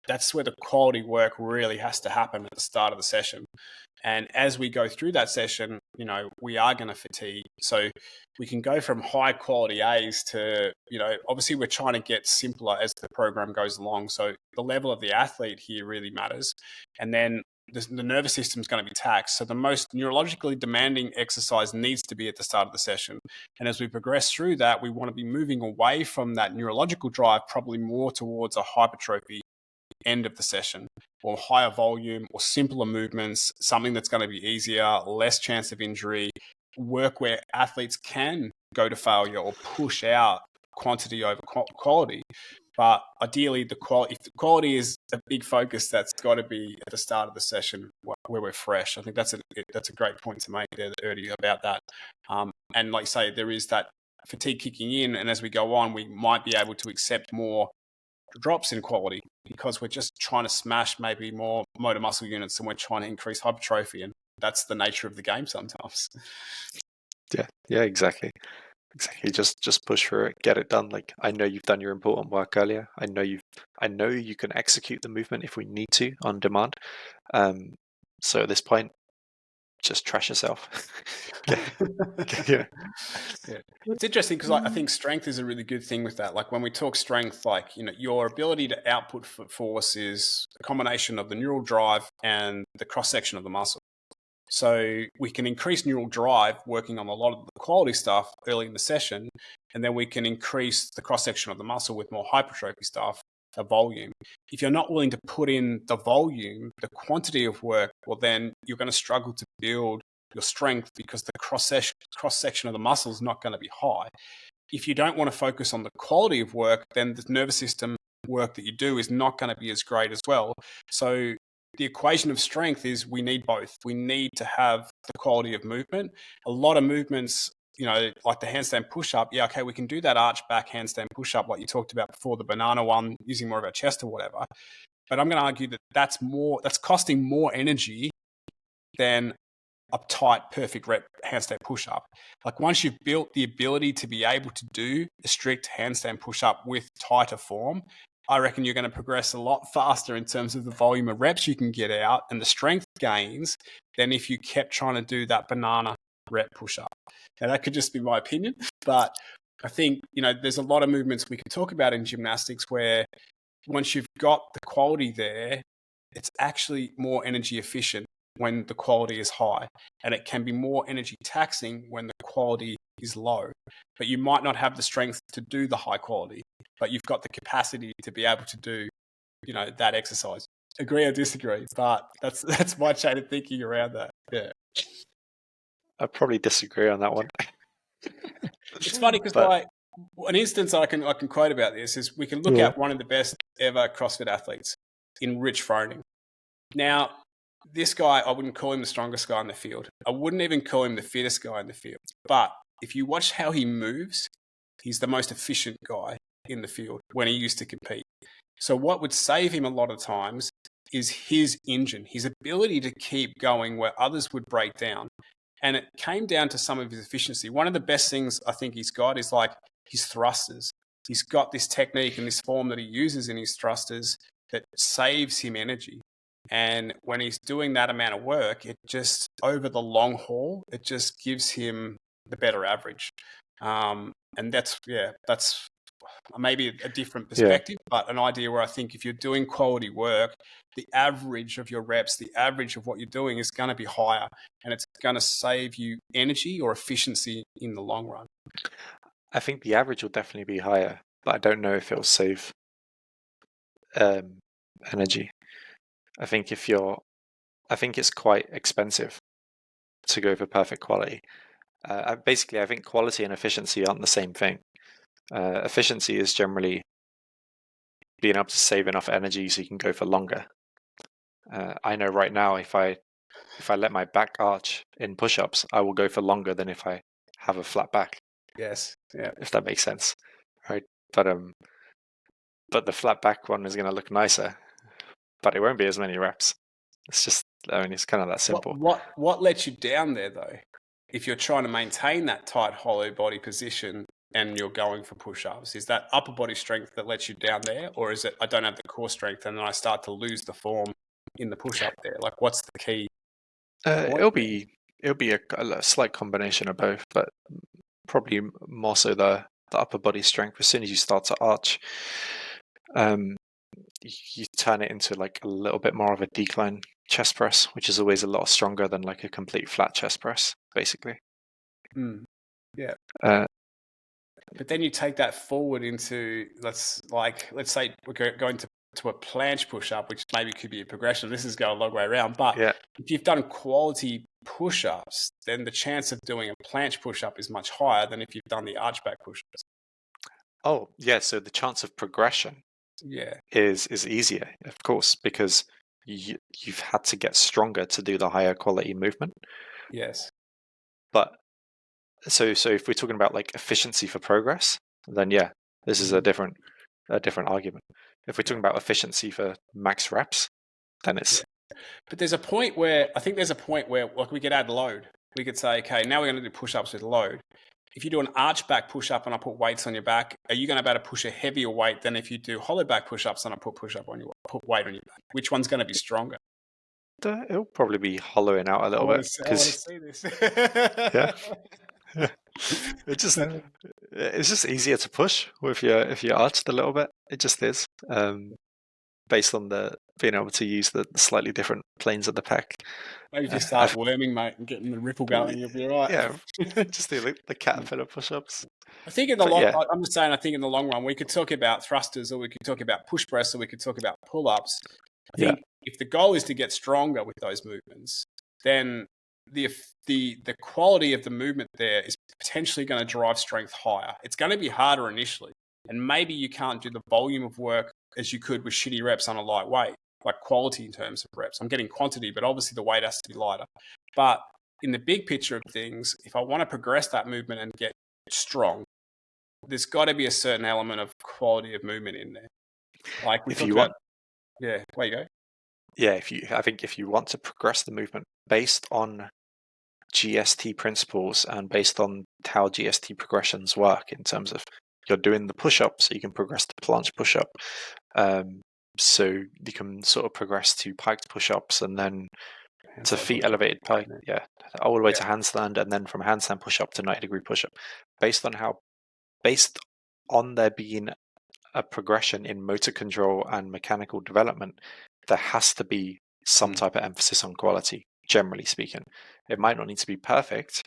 That's where the quality work really has to happen at the start of the session. And as we go through that session, we are going to fatigue. So we can go from high quality A's to, obviously we're trying to get simpler as the program goes along. So the level of the athlete here really matters. And then the nervous system is going to be taxed. So the most neurologically demanding exercise needs to be at the start of the session. And as we progress through that, we want to be moving away from that neurological drive, probably more towards a hypertrophy end of the session, or higher volume or simpler movements, something that's going to be easier, less chance of injury, work where athletes can go to failure or push out quantity over quality. But ideally, if the quality is a big focus, that's got to be at the start of the session where we're fresh. I think that's a great point to make there, Erdi, about that. And like you say, there is that fatigue kicking in, and as we go on, we might be able to accept more drops in quality because we're just trying to smash maybe more motor muscle units and we're trying to increase hypertrophy, and that's the nature of the game sometimes. Yeah, exactly. Just push through it, get it done. Like, I know you've done your important work earlier. I know you can execute the movement if we need to on demand. So at this point, just trash yourself. Yeah. It's interesting because I think strength is a really good thing with that. Like when we talk strength, like, your ability to output force is a combination of the neural drive and the cross section of the muscle. So we can increase neural drive working on a lot of the quality stuff early in the session, and then we can increase the cross section of the muscle with more hypertrophy stuff, the volume. If you're not willing to put in the volume, the quantity of work, well, then you're going to struggle to build your strength because the cross section of the muscle is not going to be high. If you don't want to focus on the quality of work, then the nervous system work that you do is not going to be as great as well. So the equation of strength is we need both. We need to have the quality of movement. A lot of movements, like the handstand push-up, yeah, okay, we can do that arch back handstand push-up like you talked about before, the banana one, using more of our chest or whatever. But I'm going to argue that that's costing more energy than a tight, perfect rep handstand push-up. Like once you've built the ability to be able to do a strict handstand push-up with tighter form, I reckon you're going to progress a lot faster in terms of the volume of reps you can get out and the strength gains than if you kept trying to do that banana rep push-up. Now, that could just be my opinion, but I think, there's a lot of movements we can talk about in gymnastics where once you've got the quality there, it's actually more energy efficient when the quality is high, and it can be more energy taxing when the quality is low. But you might not have the strength to do the high quality, but you've got the capacity to be able to do, that exercise. Agree or disagree? But that's my chain of thinking around that. Yeah, I probably disagree on that one. it's funny because like an instance I can quote about this is we can look at one of the best ever CrossFit athletes in Rich Froning. Now, this guy, I wouldn't call him the strongest guy in the field. I wouldn't even call him the fittest guy in the field. But if you watch how he moves, he's the most efficient guy in the field when he used to compete. So what would save him a lot of times is his engine, his ability to keep going where others would break down. And it came down to some of his efficiency. One of the best things I think he's got is like his thrusters. He's got this technique and this form that he uses in his thrusters that saves him energy. And when he's doing that amount of work, it just, over the long haul, it just gives him the better average. And that's maybe a different perspective, but an idea where I think if you're doing quality work, the average of your reps, the average of what you're doing is going to be higher, and it's going to save you energy or efficiency in the long run. I think the average will definitely be higher, but I don't know if it'll save energy. I think it's quite expensive to go for perfect quality. Basically, I think quality and efficiency aren't the same thing. Efficiency is generally being able to save enough energy so you can go for longer. I know right now if I let my back arch in push-ups, I will go for longer than if I have a flat back. Yes, yeah. If that makes sense, right? But the flat back one is going to look nicer, but it won't be as many reps. It's kind of that simple. What lets you down there though? If you're trying to maintain that tight hollow body position and you're going for push-ups, is that upper body strength that lets you down there, or is it I don't have the core strength and then I start to lose the form in the push-up there? Like, what's the key? It'll be a slight combination of both, but probably more so the upper body strength. As soon as you start to arch, you turn it into like a little bit more of a decline chest press, which is always a lot stronger than like a complete flat chest press, basically. Yeah. But then you take that forward into let's say we're going to a planche push-up, which maybe could be a progression. This is going a long way around, but if you've done quality push-ups, then the chance of doing a planche push-up is much higher than if you've done the archback push-ups. Oh, yeah. So the chance of progression is easier, of course, because you've had to get stronger to do the higher quality movement. Yes. But so if we're talking about like efficiency for progress, then this is a different argument. If we're talking about efficiency for max reps, then it's. But there's a point where like we could add load. We could say, okay, now we're going to do push-ups with load. If you do an arch back push-up and I put weights on your back, are you going to be able to push a heavier weight than if you do hollow back push-ups and I put weight on your back? Which one's going to be stronger? It'll probably be hollowing out a little bit. I want to see this. Yeah. It's just easier to push if you're arched a little bit. It just is. Based on being able to use the slightly different planes of the pec. Maybe if you start worming, mate, and getting the ripple going, you'll be right. Yeah, just do the caterpillar push-ups. I think in the I'm just saying, I think in the long run, we could talk about thrusters, or we could talk about push press, or we could talk about pull-ups. I think if the goal is to get stronger with those movements, then the quality of the movement there is potentially going to drive strength higher. It's going to be harder initially, and maybe you can't do the volume of work as you could with shitty reps on a light weight, like quality in terms of reps. I'm getting quantity, but obviously the weight has to be lighter. But in the big picture of things, if I want to progress that movement and get strong, there's got to be a certain element of quality of movement in there. Like we talked about. Yeah, where you go. Yeah, I think if you want to progress the movement based on GST principles and based on how GST progressions work in terms of you're doing the push-up so you can progress to planche push-up. So you can sort of progress to piked push-ups and then to feet elevated pike, all the way to handstand, and then from handstand push-up to 90-degree push-up. Based on there being a progression in motor control and mechanical development, there has to be some type of emphasis on quality, generally speaking. It might not need to be perfect.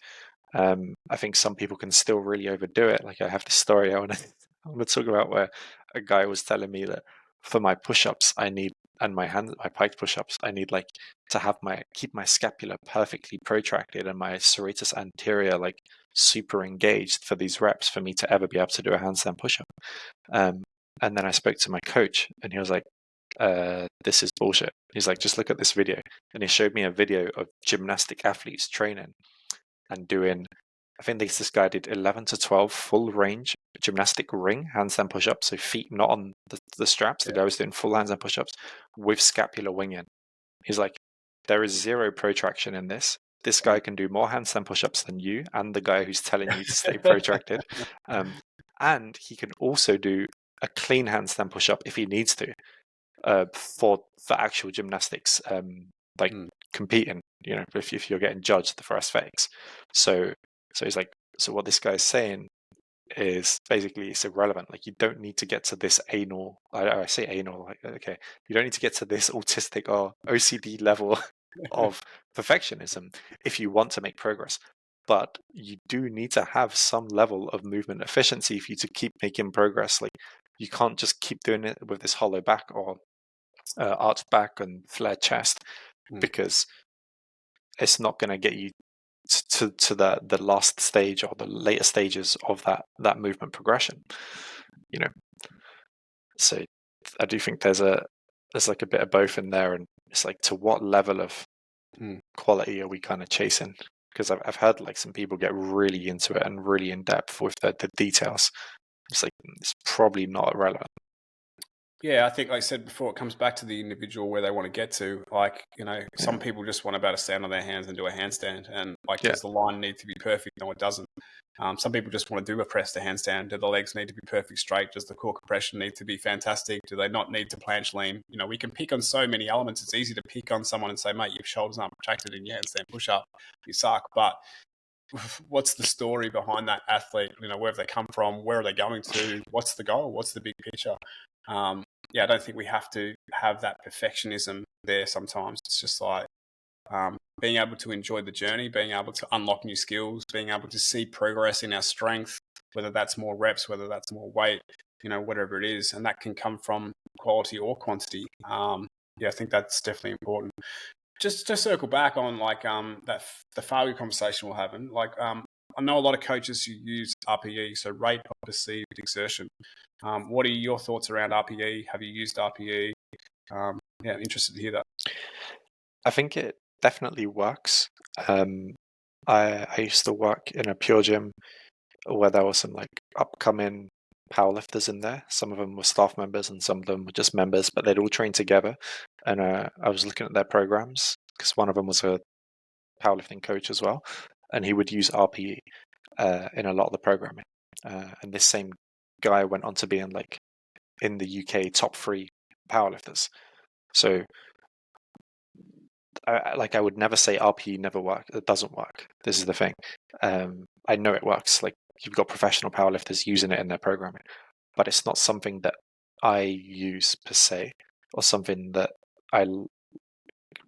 I think some people can still really overdo it. Like I have this story I want to talk about where a guy was telling me that for my push-ups and my piked push-ups, I need like to keep my scapula perfectly protracted and my serratus anterior like super engaged for these reps for me to ever be able to do a handstand push-up. And then I spoke to my coach and he was like, this is bullshit. He's like, just look at this video. And he showed me a video of gymnastic athletes training and doing I think this guy did 11 to 12 full range gymnastic ring handstand push-ups, so feet not on the straps. The guy was doing full handstand push-ups with scapular wing in. He's like, there is zero protraction in this. This guy can do more handstand push-ups than you and the guy who's telling you to stay protracted. And he can also do a clean handstand push-up if he needs to for actual gymnastics, competing, if you're getting judged for aesthetics. So he's like, so what this guy's saying is basically it's irrelevant. Like, you don't need to get to this anal, I say anal, like, okay, you don't need to get to this autistic or OCD level of perfectionism if you want to make progress. But you do need to have some level of movement efficiency for you to keep making progress. Like, you can't just keep doing it with this hollow back or arched back and flared chest, because it's not going to get you to the last stage or the later stages of that movement progression. So I do think there's like a bit of both in there, and it's like, to what level of quality are we kind of chasing? Because I've heard like some people get really into it and really in depth with the details. It's like, it's probably not relevant. Yeah, I think, like I said before, it comes back to the individual where they want to get to. Like, some people just want to be able to stand on their hands and do a handstand. And does the line need to be perfect? No, it doesn't. Some people just want to do a press to handstand. Do the legs need to be perfect straight? Does the core compression need to be fantastic? Do they not need to planche lean? We can pick on so many elements. It's easy to pick on someone and say, mate, your shoulders aren't protracted in your handstand push-up. You suck. But what's the story behind that athlete? Where have they come from? Where are they going to? What's the goal? What's the big picture? I don't think we have to have that perfectionism there sometimes. It's just like being able to enjoy the journey, being able to unlock new skills, being able to see progress in our strength, whether that's more reps, whether that's more weight, whatever it is. And that can come from quality or quantity. I think that's definitely important. Just to circle back on the failure conversation we're having, I know a lot of coaches who use RPE, so rate of perceived exertion. What are your thoughts around RPE? Have you used RPE? I'm interested to hear that. I think it definitely works. I used to work in a pure gym where there were some like upcoming powerlifters in there. Some of them were staff members and some of them were just members, but they'd all train together. And I was looking at their programs because one of them was a powerlifting coach as well, and he would use RPE in a lot of the programming. And this same guy went on to being like in the UK top 3 powerlifters. So I would never say RPE never works. It doesn't work. This is the thing. I know it works. Like, you've got professional powerlifters using it in their programming, but it's not something that I use per se, or something that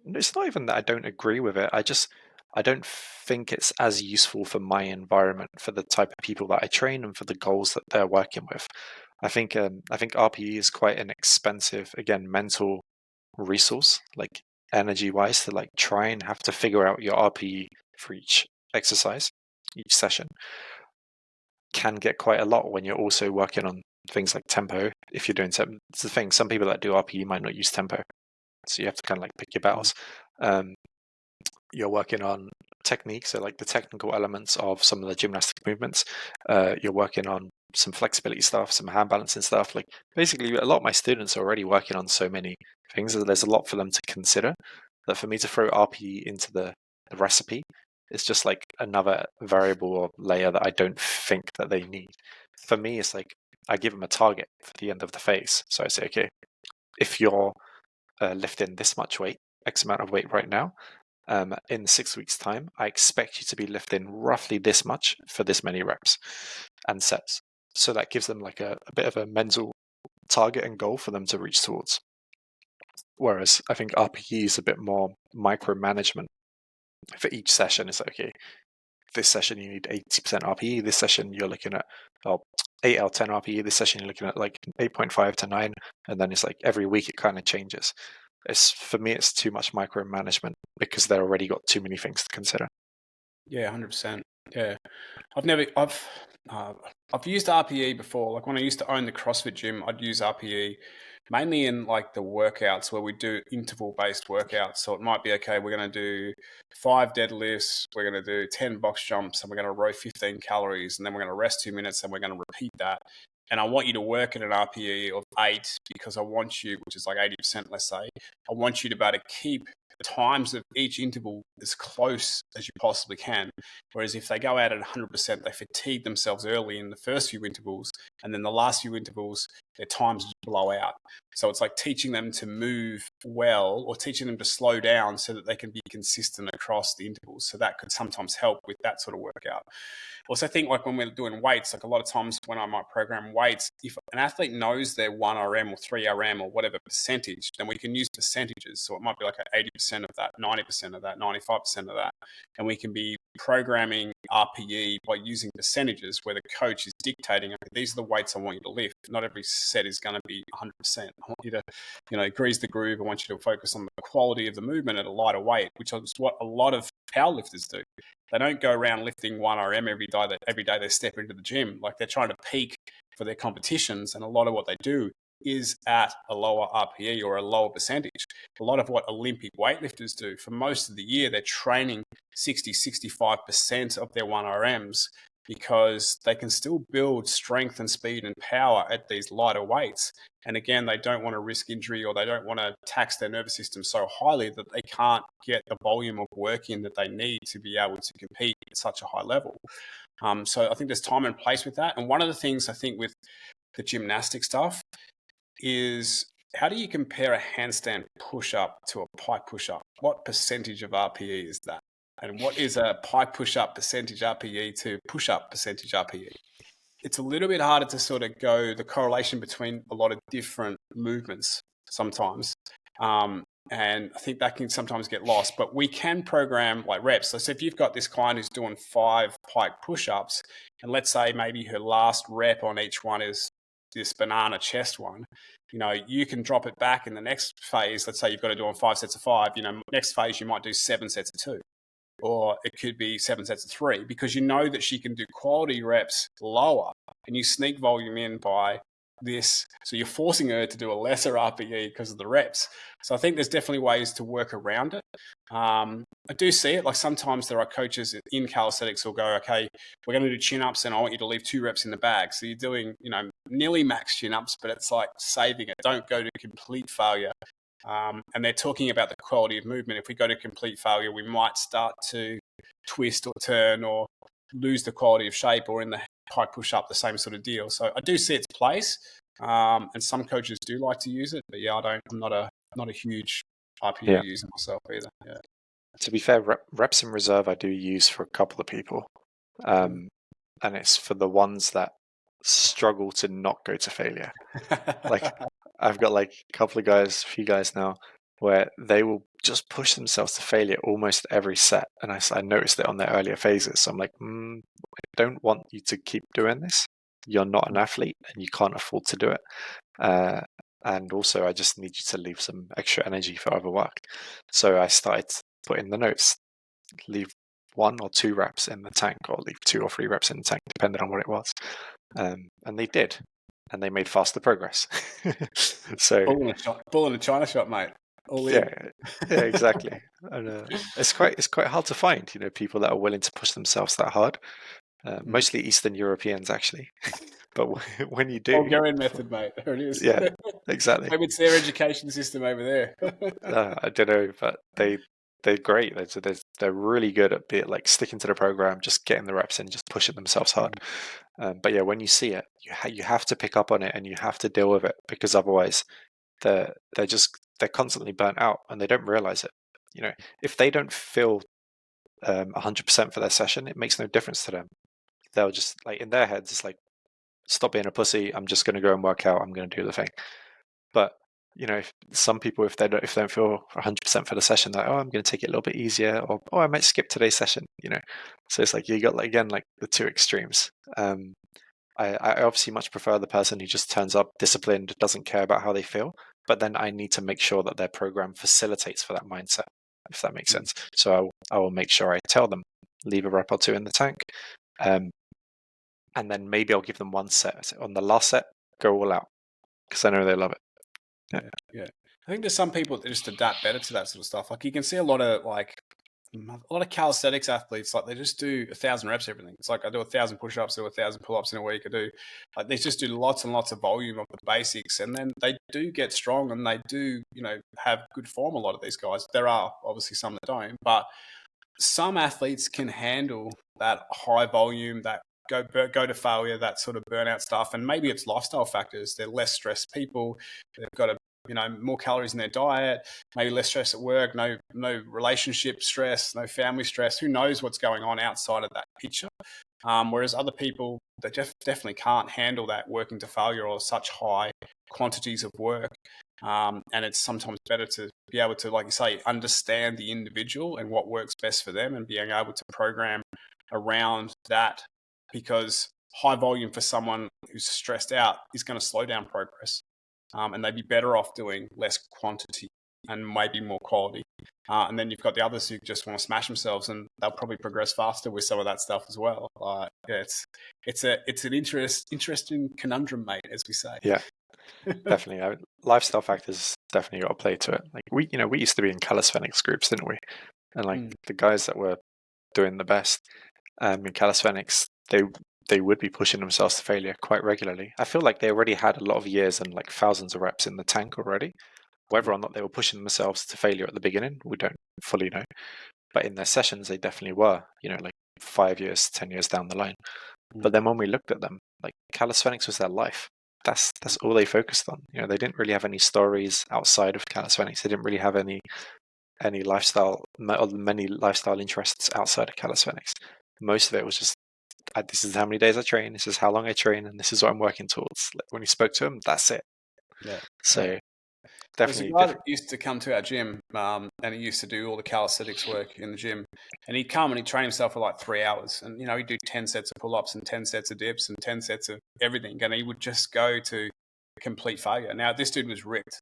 it's not even that I don't agree with it. I don't think it's as useful for my environment, for the type of people that I train and for the goals that they're working with. I think RPE is quite an expensive, again, mental resource, like energy wise, to like try and have to figure out your RPE for each exercise, each session. Can get quite a lot when you're also working on things like tempo. If you're doing tempo, it's the thing, some people that do RPE might not use tempo, so you have to kind of like pick your battles. You're working on technique, so like the technical elements of some of the gymnastic movements. You're working on some flexibility stuff, some hand balancing stuff. Like, basically, a lot of my students are already working on so many things that there's a lot for them to consider. That for me to throw RPE into the recipe, it's just like another variable or layer that I don't think that they need. For me, it's like I give them a target for the end of the phase. So I say, okay, if you're lifting this much weight, X amount of weight right now, in 6 weeks' time, I expect you to be lifting roughly this much for this many reps and sets. So that gives them like a bit of a mental target and goal for them to reach towards. Whereas I think RPE is a bit more micromanagement. For each session, it's like, okay, this session you need 80% RPE, this session you're looking at 8 out of 10 RPE, this session you're looking at like 8.5 to 9, and then it's like every week it kind of changes. For me, it's too much micromanagement because they've already got too many things to consider. Yeah, 100%. Yeah, I've used RPE before. Like, when I used to own the CrossFit gym, I'd use RPE. mainly in like the workouts where we do interval based workouts. So it might be, okay, we're going to do 5 deadlifts, we're going to do 10 box jumps, and we're going to row 15 calories, and then we're going to rest 2 minutes, and we're going to repeat that. And I want you to work at an RPE of 8 because I want you, which is like 80%, let's say, I want you to be able to keep the times of each interval as close as you possibly can. Whereas if they go out at 100%, they fatigue themselves early in the first few intervals, and then the last few intervals, their times just blow out. So it's like teaching them to move well or teaching them to slow down so that they can be consistent across the intervals. So that could sometimes help with that sort of workout. Also, I think like when we're doing weights, like a lot of times when I might program weights, if an athlete knows their 1RM or 3RM or whatever percentage, then we can use percentages. So it might be like 80% of that, 90% of that, 95% of that. And we can be programming RPE by using percentages where the coach is dictating, okay, these are the weights I want you to lift. Not every set is going to be 100%. I want you to, grease the groove. I want you to focus on the quality of the movement at a lighter weight, which is what a lot of powerlifters do. They don't go around lifting 1RM every day they step into the gym. Like they're trying to peak for their competitions, and a lot of what they do is at a lower RPE or a lower percentage. A lot of what Olympic weightlifters do for most of the year, they're training 60-65% of their 1RMs because they can still build strength and speed and power at these lighter weights. And again, they don't want to risk injury, or they don't want to tax their nervous system so highly that they can't get the volume of work in that they need to be able to compete at such a high level. So I think there's time and place with that. And one of the things I think with the gymnastic stuff is, how do you compare a handstand push-up to a pike push-up? What percentage of RPE is that? And what is a pike push-up percentage RPE to push-up percentage RPE? It's a little bit harder to sort of go the correlation between a lot of different movements sometimes. And I think that can sometimes get lost, but we can program like reps. So if you've got this client who's doing 5 pike push-ups, and let's say maybe her last rep on each one is this banana chest one, you can drop it back in the next phase. Let's say you've got to do on 5 sets of 5, next phase you might do 7 sets of 2. Or it could be 7 sets of 3, because you know that she can do quality reps lower, and you sneak volume in by this. So you're forcing her to do a lesser RPE because of the reps. So I think there's definitely ways to work around it. I do see it. Like sometimes there are coaches in calisthenics who'll go, okay, we're going to do chin-ups and I want you to leave 2 reps in the bag. So you're doing, nearly max chin-ups, but it's like saving it. Don't go to complete failure. And they're talking about the quality of movement. If we go to complete failure, we might start to twist or turn or lose the quality of shape, or in the pike push-up, the same sort of deal. So I do see its place, and some coaches do like to use it, but yeah, I'm not a huge RPE user myself either. Yeah. To be fair, reps in reserve I do use for a couple of people, and it's for the ones that struggle to not go to failure. Like I've got like a few guys now, where they will just push themselves to failure almost every set, and I noticed it on their earlier phases. So I'm like, I don't want you to keep doing this. You're not an athlete, and you can't afford to do it. And also, I just need you to leave some extra energy for other work. So I started putting the notes: leave 1 or 2 reps in the tank, or leave 2 or 3 reps in the tank, depending on what it was. And they did, and they made faster progress. So bull in a china shop, mate. yeah, exactly. And it's quite hard to find, people that are willing to push themselves that hard. Mostly Eastern Europeans, actually. But when you do, Bulgarian method, mate. There it is. Yeah, exactly. Maybe it's their education system over there. I don't know, but they're great. They're really good at like sticking to the program, just getting the reps in, just pushing themselves hard. But yeah, when you see it, you have to pick up on it, and you have to deal with it, because otherwise they're constantly burnt out, and they don't realize it. If they don't feel 100% for their session, it makes no difference to them. They'll just, like, in their heads, it's like, stop being a pussy. I'm just going to go and work out. I'm going to do the thing. But some people, if they don't feel 100% for the session, they're like, I'm going to take it a little bit easier, or I might skip today's session. So it's like you got, again, like the two extremes. I obviously much prefer the person who just turns up disciplined, doesn't care about how they feel, but then I need to make sure that their program facilitates for that mindset, if that makes sense. So I will make sure I tell them, leave a rep or 2 in the tank, and then maybe I'll give them 1 set. On the last set, go all out, because I know they love it. Yeah. I think there's some people that just adapt better to that sort of stuff. Like you can see a lot of calisthenics athletes, like they just do 1,000 reps, everything. It's like I do 1,000 push-ups, do 1,000 pull-ups in a week. They just do lots and lots of volume of the basics, and then they do get strong and they do, have good form. A lot of these guys. There are obviously some that don't, but some athletes can handle that high volume, that go to failure, that sort of burnout stuff. And maybe it's lifestyle factors. They're less stressed people. They've got more calories in their diet, maybe less stress at work, no relationship stress, no family stress. Who knows what's going on outside of that picture? Whereas other people that definitely can't handle that working to failure or such high quantities of work. And it's sometimes better to be able to, like you say, understand the individual and what works best for them and being able to program around that, because high volume for someone who's stressed out is going to slow down progress. And they'd be better off doing less quantity and maybe more quality. And then you've got the others who just want to smash themselves, and they'll probably progress faster with some of that stuff as well. It's an interesting conundrum, mate, as we say. Yeah, definitely. Lifestyle factors definitely got to play to it. Like we used to be in calisthenics groups, didn't we? And like the guys that were doing the best in calisthenics, they would be pushing themselves to failure quite regularly. I feel like they already had a lot of years and like thousands of reps in the tank already. Whether or not they were pushing themselves to failure at the beginning, we don't fully know. But in their sessions, they definitely were, like 5 years, 10 years down the line. But then when we looked at them, like calisthenics was their life. That's all they focused on. They didn't really have any stories outside of calisthenics. They didn't really have any lifestyle or many lifestyle interests outside of calisthenics. Most of it was just, this is how many days I train, this is how long I train, and this is what I'm working towards. Like when you spoke to them, that's it. Yeah. So definitely. There's a guy that used to come to our gym, and he used to do all the calisthenics work in the gym. And he'd come and he'd train himself for like 3 hours. And, he'd do 10 sets of pull-ups and 10 sets of dips and 10 sets of everything. And he would just go to complete failure. Now, this dude was ripped,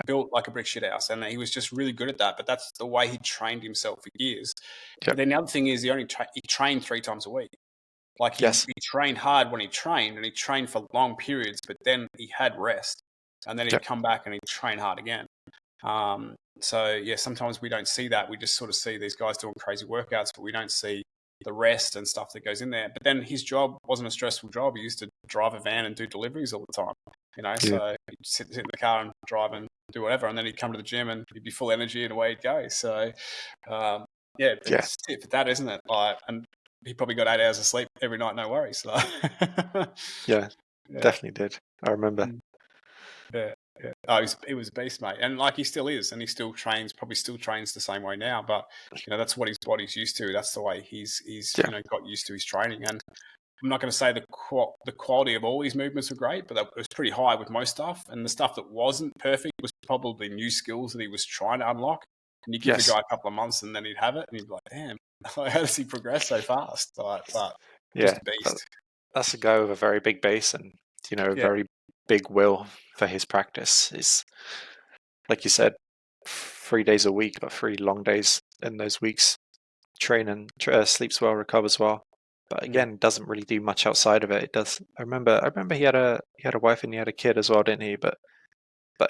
built like a brick shit house. And he was just really good at that. But that's the way he trained himself for years. But then the other thing is he trained 3 times a week. Like he trained hard when he trained, and he trained for long periods, but then he had rest. And then he'd come back and he'd train hard again. Sometimes we don't see that. We just sort of see these guys doing crazy workouts, but we don't see the rest and stuff that goes in there. But then his job wasn't a stressful job. He used to drive a van and do deliveries all the time, so he'd sit in the car and drive and do whatever. And then he'd come to the gym and he'd be full energy and away he'd go. So, it's it for that, isn't it? And he probably got 8 hours of sleep every night, no worries. Definitely did. I remember. Yeah. Oh, he was a beast, mate, and he still is, and he still trains. Probably still trains the same way now, but that's what his body's used to. That's the way he's got used to his training. And I'm not going to say the quality of all his movements were great, but it was pretty high with most stuff. And the stuff that wasn't perfect was probably new skills that he was trying to unlock. And you give the guy a couple of months, and then he'd have it, and he'd be like, "Damn, how does he progress so fast?" Just a beast. That's a guy with a very big base and a very big will for his practice. Is like you said, 3 days a week, but 3 long days in those weeks. Train and sleeps well, recovers well, but again, doesn't really do much outside of it. It does. I remember he had a wife and he had a kid as well, didn't he? But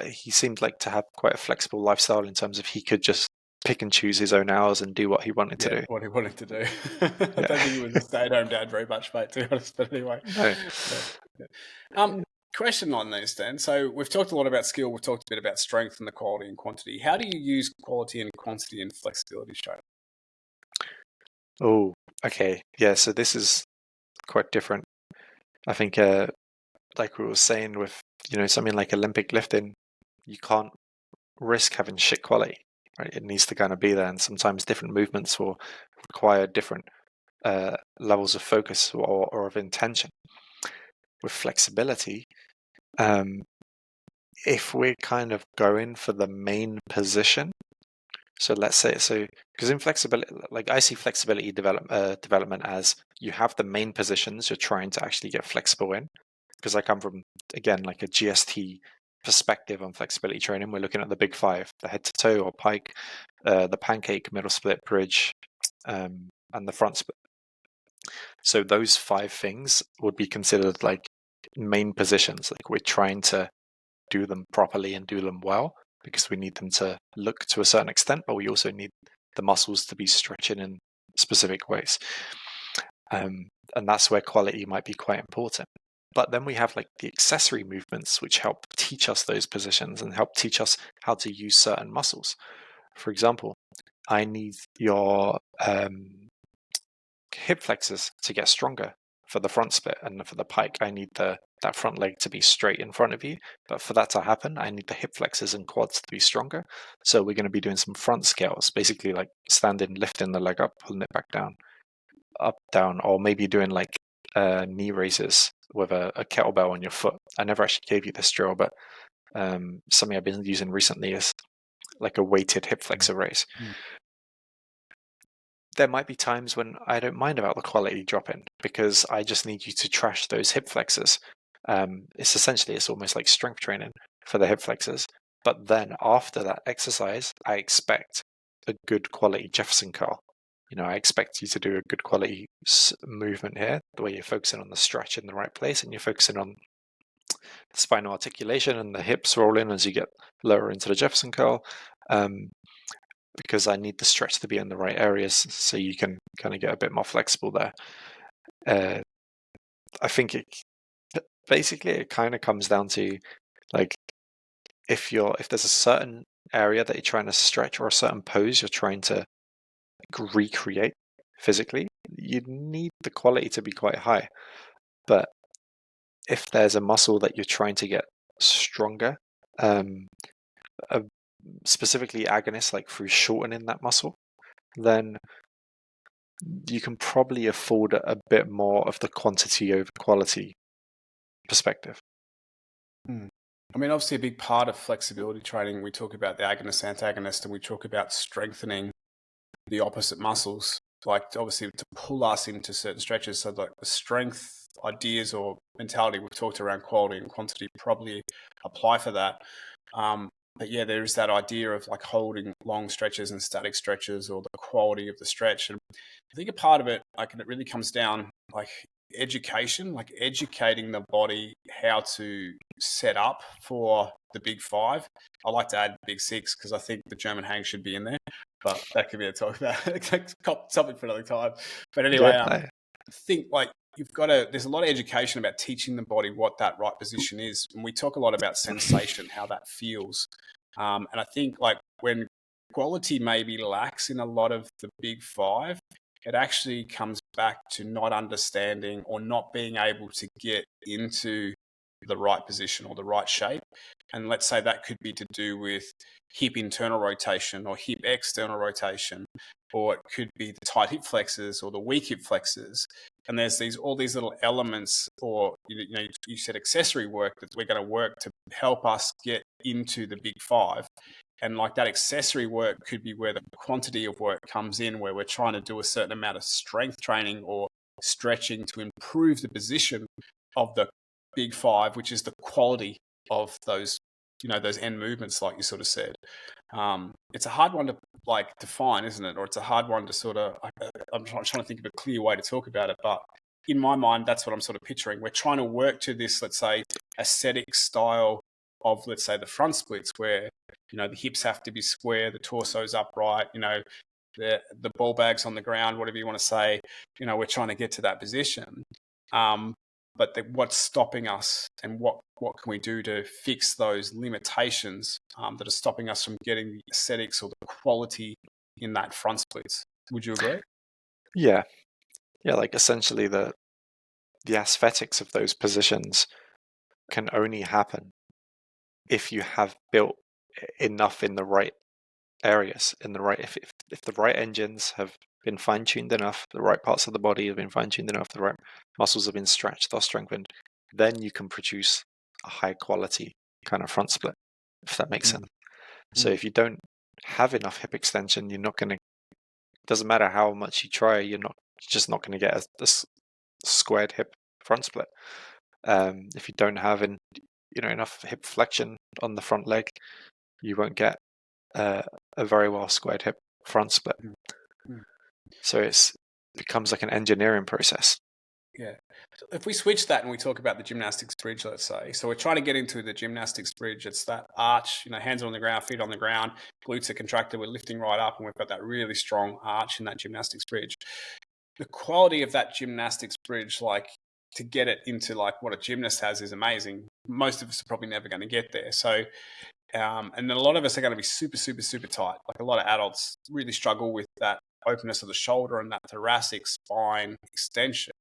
he seemed like to have quite a flexible lifestyle in terms of he could just pick and choose his own hours and do what he wanted to do. What he wanted to do. I don't think he was a stay-at-home dad very much, mate, to be honest. But anyway. No. Question on this then. So we've talked a lot about skill. We've talked a bit about strength and the quality and quantity. How do you use quality and quantity in flexibility training? Oh, okay. Yeah, so this is quite different. I think, like we were saying with, something like Olympic lifting, you can't risk having shit quality, right? It needs to kind of be there. And sometimes different movements will require different levels of focus or of intention. With flexibility, if we're kind of going for the main position, so let's say, because in flexibility, like I see flexibility development as you have the main positions you're trying to actually get flexible in. Because I come from, again, like a GST perspective on flexibility training. We're looking at the big 5, the head to toe or pike, the pancake, middle split, bridge, and the front split. So those 5 things would be considered like main positions. Like we're trying to do them properly and do them well, because we need them to look to a certain extent, but we also need the muscles to be stretching in specific ways. And that's where quality might be quite important. But then we have like the accessory movements, which help teach us those positions and help teach us how to use certain muscles. For example, I need your hip flexors to get stronger for the front split, and for the pike, I need that front leg to be straight in front of you. But for that to happen, I need the hip flexors and quads to be stronger. So we're going to be doing some front scales, basically like standing, lifting the leg up, pulling it back down, up, down, or maybe doing like knee raises with a kettlebell on your foot. I never actually gave you this drill, but something I've been using recently is like a weighted hip flexor raise. There might be times when I don't mind about the quality dropping, because I just need you to trash those hip flexors. It's almost like strength training for the hip flexors. But then after that exercise, I expect a good quality Jefferson curl. I expect you to do a good quality movement here, the way you're focusing on the stretch in the right place, and you're focusing on spinal articulation and the hips roll in as you get lower into the Jefferson curl, because I need the stretch to be in the right areas so you can kind of get a bit more flexible there. I think it kind of comes down to like if there's a certain area that you're trying to stretch or a certain pose you're trying to recreate physically, you need the quality to be quite high. But if there's a muscle that you're trying to get stronger, specifically agonists, like through shortening that muscle, then you can probably afford a bit more of the quantity over quality perspective. I mean, obviously, a big part of flexibility training, we talk about the agonist, antagonist, and we talk about strengthening the opposite muscles, like obviously to pull us into certain stretches. So like the strength ideas or mentality we've talked around quality and quantity probably apply for that. But yeah, there is that idea of like holding long stretches and static stretches, or the quality of the stretch. And I think a part of it, like, and it really comes down like education, like educating the body how to set up for the big five. I like to add big six because I think the German hang should be in there, but that could be a talk about something for another time. But anyway, I think like there's a lot of education about teaching the body what that right position is. And we talk a lot about sensation, how that feels. And I think like when quality maybe lacks in a lot of the big five, it actually comes back to not understanding or not being able to get into the right position or the right shape. And let's say that could be to do with hip internal rotation or hip external rotation, or it could be the tight hip flexors or the weak hip flexors. And there's all these little elements, or you said accessory work that we're going to work to help us get into the big five. And like that accessory work could be where the quantity of work comes in, where we're trying to do a certain amount of strength training or stretching to improve the position of the big five, which is the quality of those, those end movements, like you sort of said. It's a hard one to like define, isn't it? Or it's a hard one to sort of, I'm trying to think of a clear way to talk about it, but in my mind, that's what I'm sort of picturing. We're trying to work to this, let's say, aesthetic style of, let's say, the front splits, where the hips have to be square, the torso's upright, the ball bag's on the ground, whatever you want to say. We're trying to get to that position. But what's stopping us, and what can we do to fix those limitations that are stopping us from getting the aesthetics or the quality in that front splits? Would you agree? Yeah, like essentially the aesthetics of those positions can only happen if you have built enough in the right areas, if the right engines have been fine-tuned enough, the right parts of the body have been fine-tuned enough, the right muscles have been stretched or strengthened, then you can produce a high quality kind of front split, if that makes sense. So if you don't have enough hip extension, you're not going to, doesn't matter how much you try, you're just not going to get a squared hip front split. If you don't have enough hip flexion on the front leg, you won't get a very well squared hip front split. So it becomes like an engineering process. Yeah. So if we switch that and we talk about the gymnastics bridge, let's say, so we're trying to get into the gymnastics bridge. It's that arch, hands on the ground, feet on the ground, glutes are contracted, we're lifting right up, and we've got that really strong arch in that gymnastics bridge. The quality of that gymnastics bridge, like to get it into like what a gymnast has, is amazing. Most of us are probably never going to get there. So, and then a lot of us are going to be super, super, super tight. Like a lot of adults really struggle with that openness of the shoulder and that thoracic spine extension.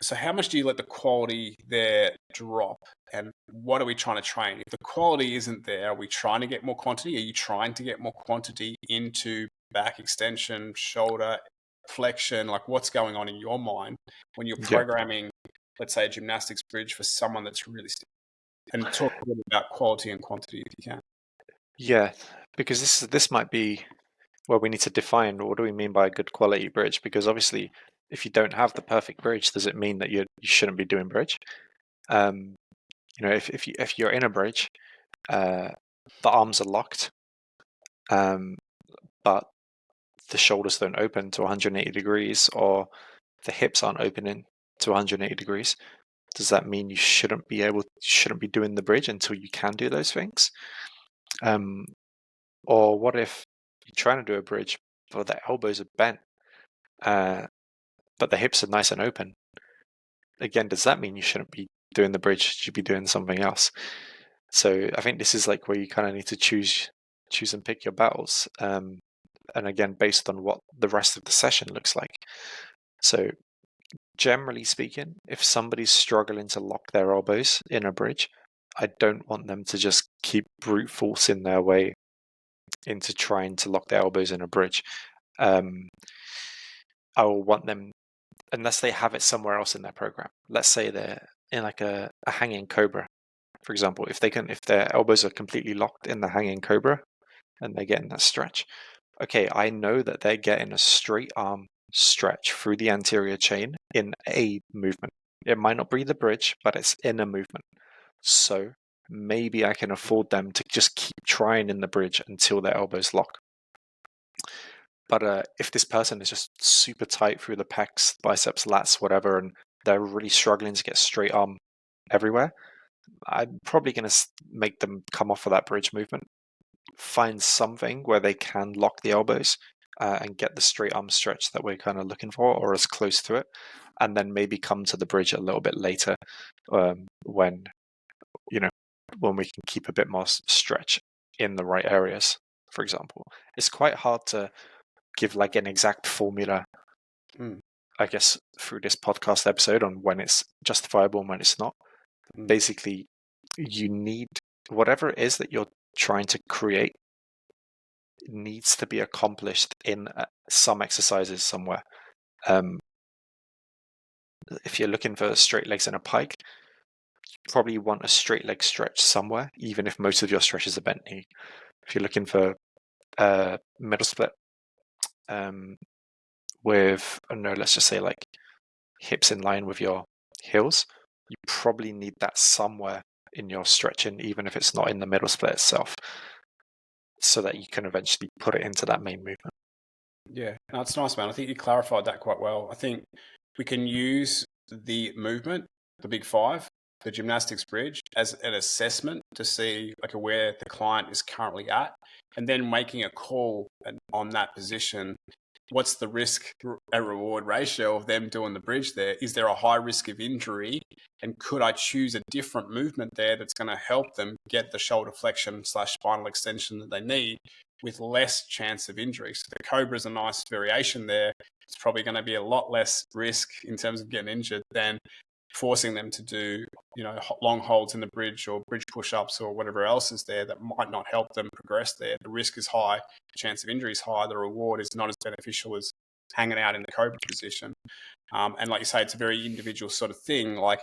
So how much do you let the quality there drop? And what are we trying to train? If the quality isn't there, are we trying to get more quantity? Are you trying to get more quantity into back extension, shoulder flexion? Like what's going on in your mind when you're programming, let's say, a gymnastics bridge for someone that's really stiff? And talk a little about quality and quantity if you can. Yeah, because this might be where we need to define what do we mean by a good quality bridge? Because obviously, if you don't have the perfect bridge, does it mean that you shouldn't be doing bridge? If you're in a bridge, the arms are locked, but the shoulders don't open to 180 degrees, or the hips aren't opening to 180 degrees. Does that mean you shouldn't be doing the bridge until you can do those things? Or what if you're trying to do a bridge, but the elbows are bent, but the hips are nice and open? Again, does that mean you shouldn't be doing the bridge? You should be doing something else. So I think this is like where you kind of need to choose and pick your battles. And again, based on what the rest of the session looks like. So generally speaking, if somebody's struggling to lock their elbows in a bridge, I don't want them to just keep brute forcing their way into trying to lock their elbows in a bridge. I will want them, unless they have it somewhere else in their program. Let's say they're in like a hanging cobra, for example. If their elbows are completely locked in the hanging cobra and they're getting that stretch, okay, I know that they're getting a straight arm stretch through the anterior chain in a movement. It might not be the bridge, but it's in a movement. So maybe I can afford them to just keep trying in the bridge until their elbows lock. But if this person is just super tight through the pecs, biceps, lats, whatever, and they're really struggling to get straight arm everywhere, I'm probably going to make them come off of that bridge movement, find something where they can lock the elbows and get the straight arm stretch that we're kind of looking for, or as close to it, and then maybe come to the bridge a little bit later when we can keep a bit more stretch in the right areas, for example. It's quite hard to give like an exact formula, I guess, through this podcast episode on when it's justifiable and when it's not. Basically, you need whatever it is that you're trying to create needs to be accomplished in some exercises somewhere. If you're looking for straight legs in a pike, you probably want a straight leg stretch somewhere, even if most of your stretches are bent knee. If you're looking for middle split with, I don't know, let's just say like hips in line with your heels, you probably need that somewhere in your stretching, even if it's not in the middle split itself, so that you can eventually put it into that main movement. Yeah, no, it's nice, man. I think you clarified that quite well. I think we can use the movement, the big five, the gymnastics bridge, as an assessment to see like where the client is currently at, and then making a call on that position. What's the risk and reward ratio of them doing the bridge there? Is there a high risk of injury? And could I choose a different movement there that's going to help them get the shoulder flexion / spinal extension that they need with less chance of injury? So the Cobra is a nice variation there. It's probably going to be a lot less risk in terms of getting injured than forcing them to do, long holds in the bridge or bridge push-ups or whatever else is there that might not help them progress there. The risk is high, the chance of injury is high, the reward is not as beneficial as hanging out in the Cobra position. And like you say, it's a very individual sort of thing. Like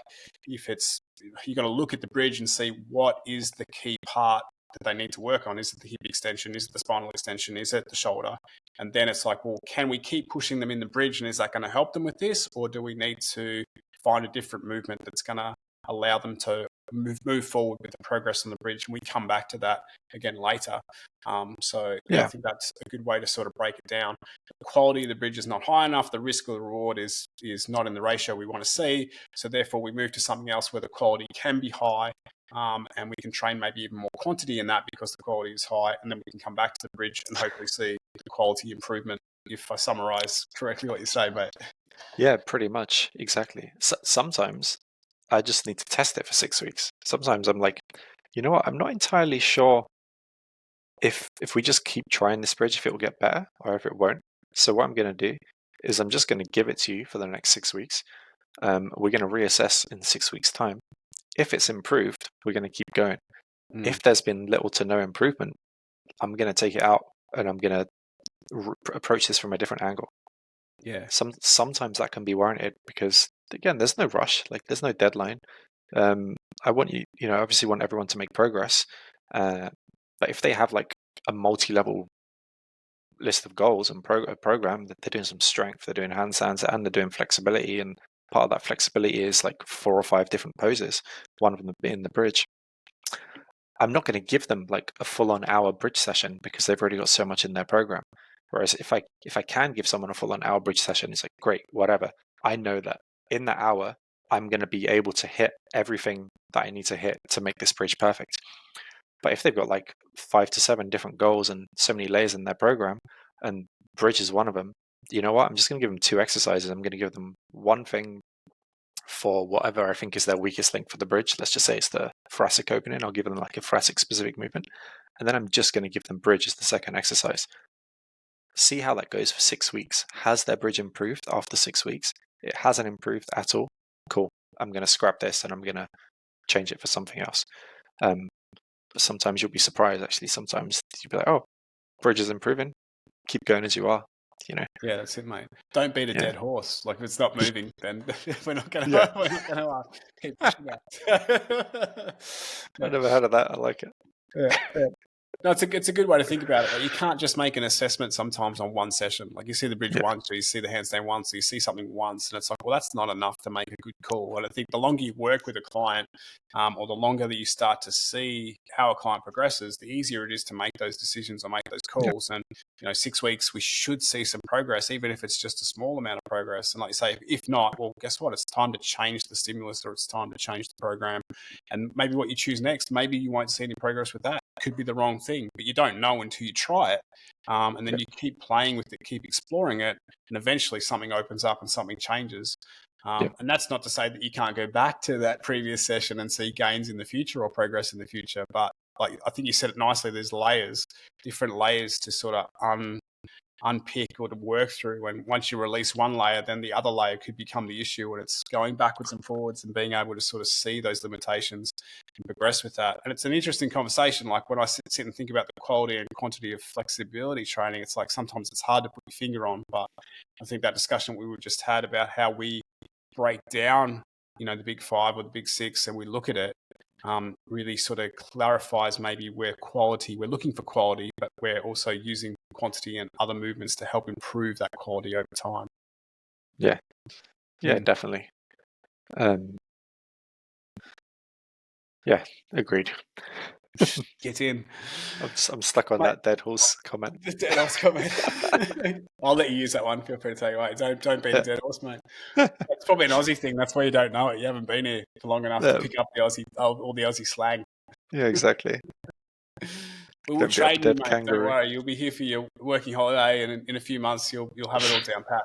if you're going to look at the bridge and see what is the key part that they need to work on. Is it the hip extension? Is it the spinal extension? Is it the shoulder? And then it's like, well, can we keep pushing them in the bridge? And is that going to help them with this? Or do we need to find a different movement that's going to allow them to move forward with the progress on the bridge, and we come back to that again later. So I think that's a good way to sort of break it down. The quality of the bridge is not high enough. The risk of the reward is not in the ratio we want to see. So therefore, we move to something else where the quality can be high. And we can train maybe even more quantity in that because the quality is high, and then we can come back to the bridge and hopefully see the quality improvement, if I summarize correctly what you say, mate. Yeah, pretty much. Exactly. Sometimes I just need to test it for 6 weeks. Sometimes I'm like, you know what? I'm not entirely sure if we just keep trying this bridge, if it will get better or if it won't. So what I'm going to do is I'm just going to give it to you for the next 6 weeks. We're going to reassess in 6 weeks' time. If it's improved, we're going to keep going. If there's been little to no improvement, I'm going to take it out and I'm going to approach this from a different angle. Yeah. Sometimes that can be warranted because, again, there's no rush. Like, there's no deadline. I want obviously want everyone to make progress. But if they have like a multi-level list of goals and program that they're doing some strength, they're doing handstands, and they're doing flexibility, and part of that flexibility is like 4 or 5 different poses, one of them being the bridge. I'm not going to give them like a full-on hour bridge session because they've already got so much in their program. Whereas if I can give someone a full-on hour bridge session, it's like, great, whatever. I know that in that hour, I'm going to be able to hit everything that I need to hit to make this bridge perfect. But if they've got like 5 to 7 different goals and so many layers in their program, and bridge is one of them, you know what? I'm just going to give them 2 exercises. I'm going to give them one thing for whatever I think is their weakest link for the bridge. Let's just say it's the thoracic opening. I'll give them like a thoracic specific movement. And then I'm just going to give them bridge as the second exercise. See how that goes for 6 weeks. Has their bridge improved after 6 weeks? It hasn't improved at all. Cool. I'm going to scrap this and I'm going to change it for something else. But sometimes you'll be surprised, actually. Sometimes you'll be like, oh, bridge is improving. Keep going as you are, Yeah, that's it, mate. Don't beat a dead horse. Like, if it's not moving, then we're not going to keep pushing that. I never heard of that. I like it. Yeah. No, it's a good way to think about it. Like, you can't just make an assessment sometimes on one session. Like, you see the bridge once, or you see the handstand once, or you see something once, and it's like, well, that's not enough to make a good call. And I think the longer you work with a client, or the longer that you start to see how a client progresses, the easier it is to make those decisions or make those calls. And 6 weeks, we should see some progress, even if it's just a small amount of progress. And like you say, if not, well, guess what? It's time to change the stimulus, or it's time to change the program. And maybe what you choose next, maybe you won't see any progress with that. Could be the wrong thing, but you don't know until you try it. And then you keep playing with it, keep exploring it, and eventually something opens up and something changes. And that's not to say that you can't go back to that previous session and see gains in the future or progress in the future. But like, I think you said it nicely, there's different layers to sort of unpick or to work through. And once you release one layer, then the other layer could become the issue, and it's going backwards and forwards and being able to sort of see those limitations and progress with that. And it's an interesting conversation. Like, when I sit and think about the quality and quantity of flexibility training, it's like sometimes it's hard to put your finger on, but I think that discussion we just had about how we break down, the big 5 or the big 6, and we look at it, really sort of clarifies maybe we're looking for quality, but we're also using quantity and other movements to help improve that quality over time. Yeah, definitely. Yeah, agreed. Get in. I'm stuck on that dead horse comment. The dead horse comment. I'll let you use that one. Feel free to take it away. Don't beat a dead horse, mate. It's probably an Aussie thing. That's why you don't know it. You haven't been here for long enough to pick up all the Aussie slang. Yeah, exactly. We will train you, mate. Kangaroo. Don't worry. You'll be here for your working holiday, and in a few months you'll have it all down pat.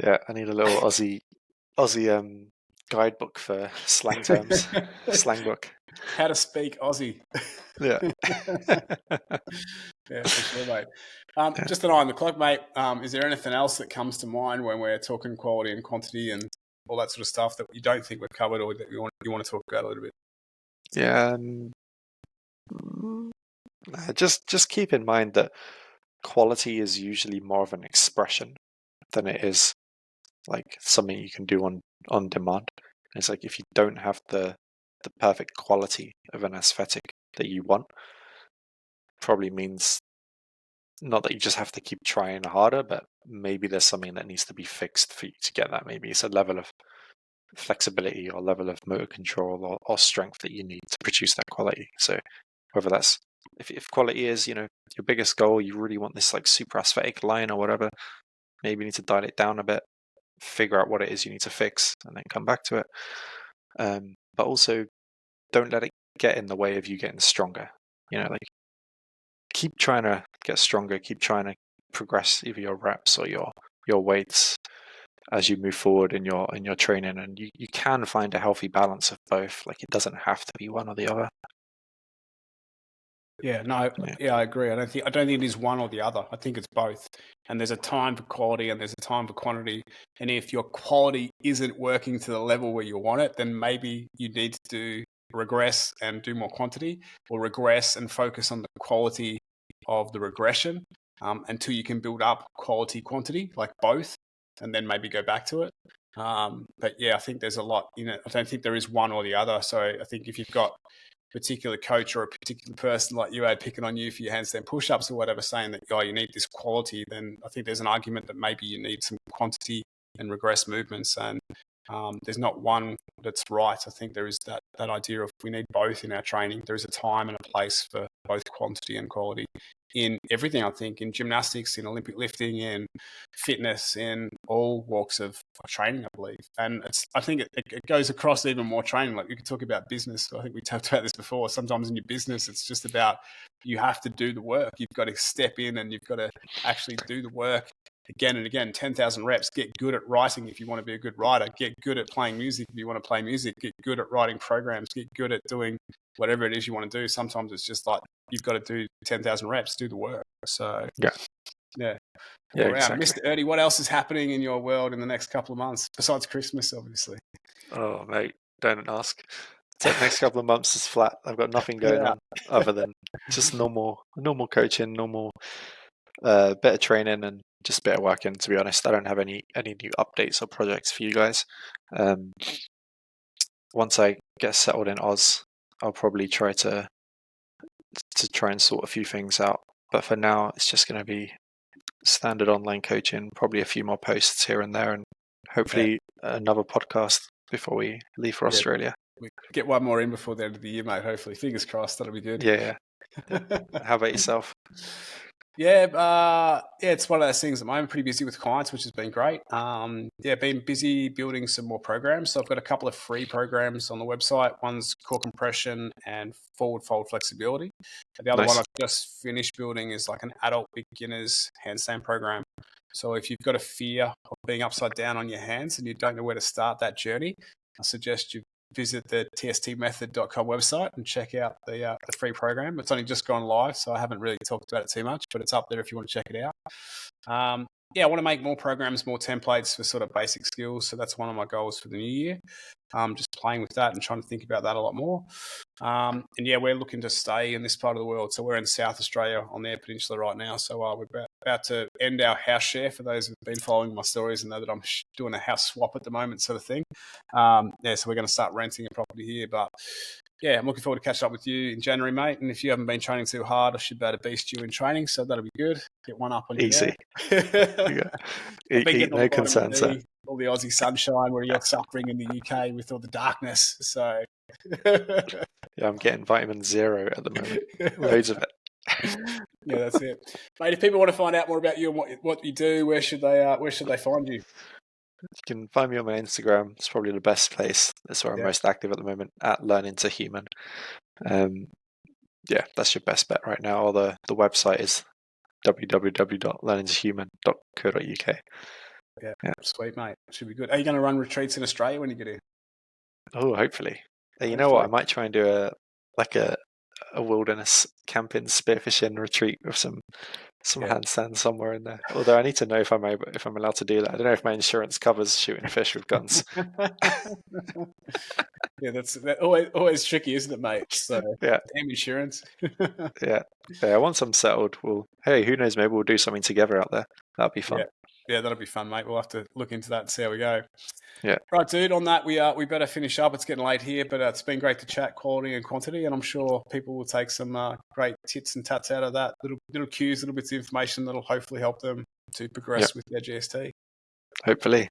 Yeah, I need a little Aussie guidebook for slang terms. Slang book. How to speak Aussie. Yeah. Yeah, for sure, mate. Just an eye on the clock, mate. Is there anything else that comes to mind when we're talking quality and quantity and all that sort of stuff that you don't think we've covered, or that you want to talk about a little bit? Yeah. Just keep in mind that quality is usually more of an expression than it is like something you can do on demand. It's like, if you don't have the perfect quality of an aesthetic that you want, probably means not that you just have to keep trying harder, but maybe there's something that needs to be fixed for you to get that. Maybe it's a level of flexibility or level of motor control or strength that you need to produce that quality. So whether that's if quality is, your biggest goal, you really want this like super aesthetic line or whatever, maybe you need to dial it down a bit, figure out what it is you need to fix, and then come back to it. But also, don't let it get in the way of you getting stronger. Like keep trying to get stronger, keep trying to progress either your reps or your weights as you move forward in your training, and you can find a healthy balance of both. Like it doesn't have to be one or the other. Yeah, no, yeah, I agree. I don't think it is one or the other. I think it's both. And there's a time for quality and there's a time for quantity. And if your quality isn't working to the level where you want it, then maybe you need to regress and do more quantity, or regress and focus on the quality of the regression until you can build up quality quantity, like both, and then maybe go back to it. But yeah, I think there's a lot in it. I don't think there is one or the other. So I think if you've got particular coach or a particular person like you had picking on you for your handstand push-ups or whatever, saying that, you need this quality, then I think there's an argument that maybe you need some quantity and regress movements. And there's not one that's right. I think there is that idea of we need both in our training. There is a time and a place for both quantity and quality in everything. I think in gymnastics, in Olympic lifting, in fitness, in all walks of training, I believe. And I think it goes across even more training. Like we could talk about business. I think we talked about this before. Sometimes in your business, it's just about you have to do the work. You've got to step in and you've got to actually do the work again and again. 10,000 reps. Get good at writing if you want to be a good writer. Get good at playing music if you want to play music. Get good at writing programs. Get good at doing whatever it is you want to do. Sometimes it's just like you've got to do 10,000 reps, do the work. So yeah. All around. Exactly. Mr. Erdi, what else is happening in your world in the next couple of months besides Christmas, obviously? Oh mate, don't ask. So the next couple of months is flat. I've got nothing going on other than just normal coaching, normal bit of training, and just a bit of working. To be honest, I don't have any new updates or projects for you guys. Once I get settled in Oz, I'll probably try to try and sort a few things out. But for now, it's just going to be standard online coaching, probably a few more posts here and there, and hopefully another podcast before we leave for Australia. We get one more in before the end of the year, mate. Hopefully, fingers crossed, that'll be good. Yeah. How about yourself? Yeah, it's one of those things. I'm pretty busy with clients, which has been great. Been busy building some more programs. So I've got a couple of free programs on the website. One's core compression and forward fold flexibility. The other one I've just finished building is like an adult beginners handstand program. So if you've got a fear of being upside down on your hands and you don't know where to start that journey, I suggest you visit the tstmethod.com website and check out the free program. It's only just gone live, so I haven't really talked about it too much, but it's up there if you want to check it out. I want to make more programs, more templates for sort of basic skills. So that's one of my goals for the new year. Just playing with that and trying to think about that a lot more. We're looking to stay in this part of the world. So we're in South Australia on the Eyre Peninsula right now. So we're about to end our house share for those who've been following my stories and know that I'm doing a house swap at the moment, sort of thing. So we're going to start renting a property here. But yeah, I'm looking forward to catching up with you in January, mate. And if you haven't been training too hard, I should be able to beast you in training. So that'll be good. Get one up on you. Easy. Eat no concerns. All the Aussie sunshine where you're suffering in the UK with all the darkness. So yeah, I'm getting vitamin 0 at the moment. Loads of it. Yeah, that's it, mate. If people want to find out more about you and what you do, where should they find you? You can find me on my Instagram. It's probably the best place. That's where I'm most active at the moment, at Learning to Human. That's your best bet right now. Or the website is www.learningtohuman.co.uk. Yeah, sweet, mate. Should be good. Are you going to run retreats in Australia when you get here? Oh, hopefully. You know what? I might try and do a wilderness camping spearfishing retreat with some handstands somewhere in there. Although I need to know if I'm allowed to do that. I don't know if my insurance covers shooting fish with guns. Yeah, that's always tricky, isn't it, mate? So damn insurance. Yeah. Once I'm settled, who knows? Maybe we'll do something together out there. That'll be fun. Yeah, that'll be fun, mate. We'll have to look into that and see how we go. Yeah. Right, dude. On that, we better finish up. It's getting late here, but it's been great to chat quality and quantity, and I'm sure people will take some great tits and tats out of that. Little cues, little bits of information that'll hopefully help them to progress with their GST. Hopefully.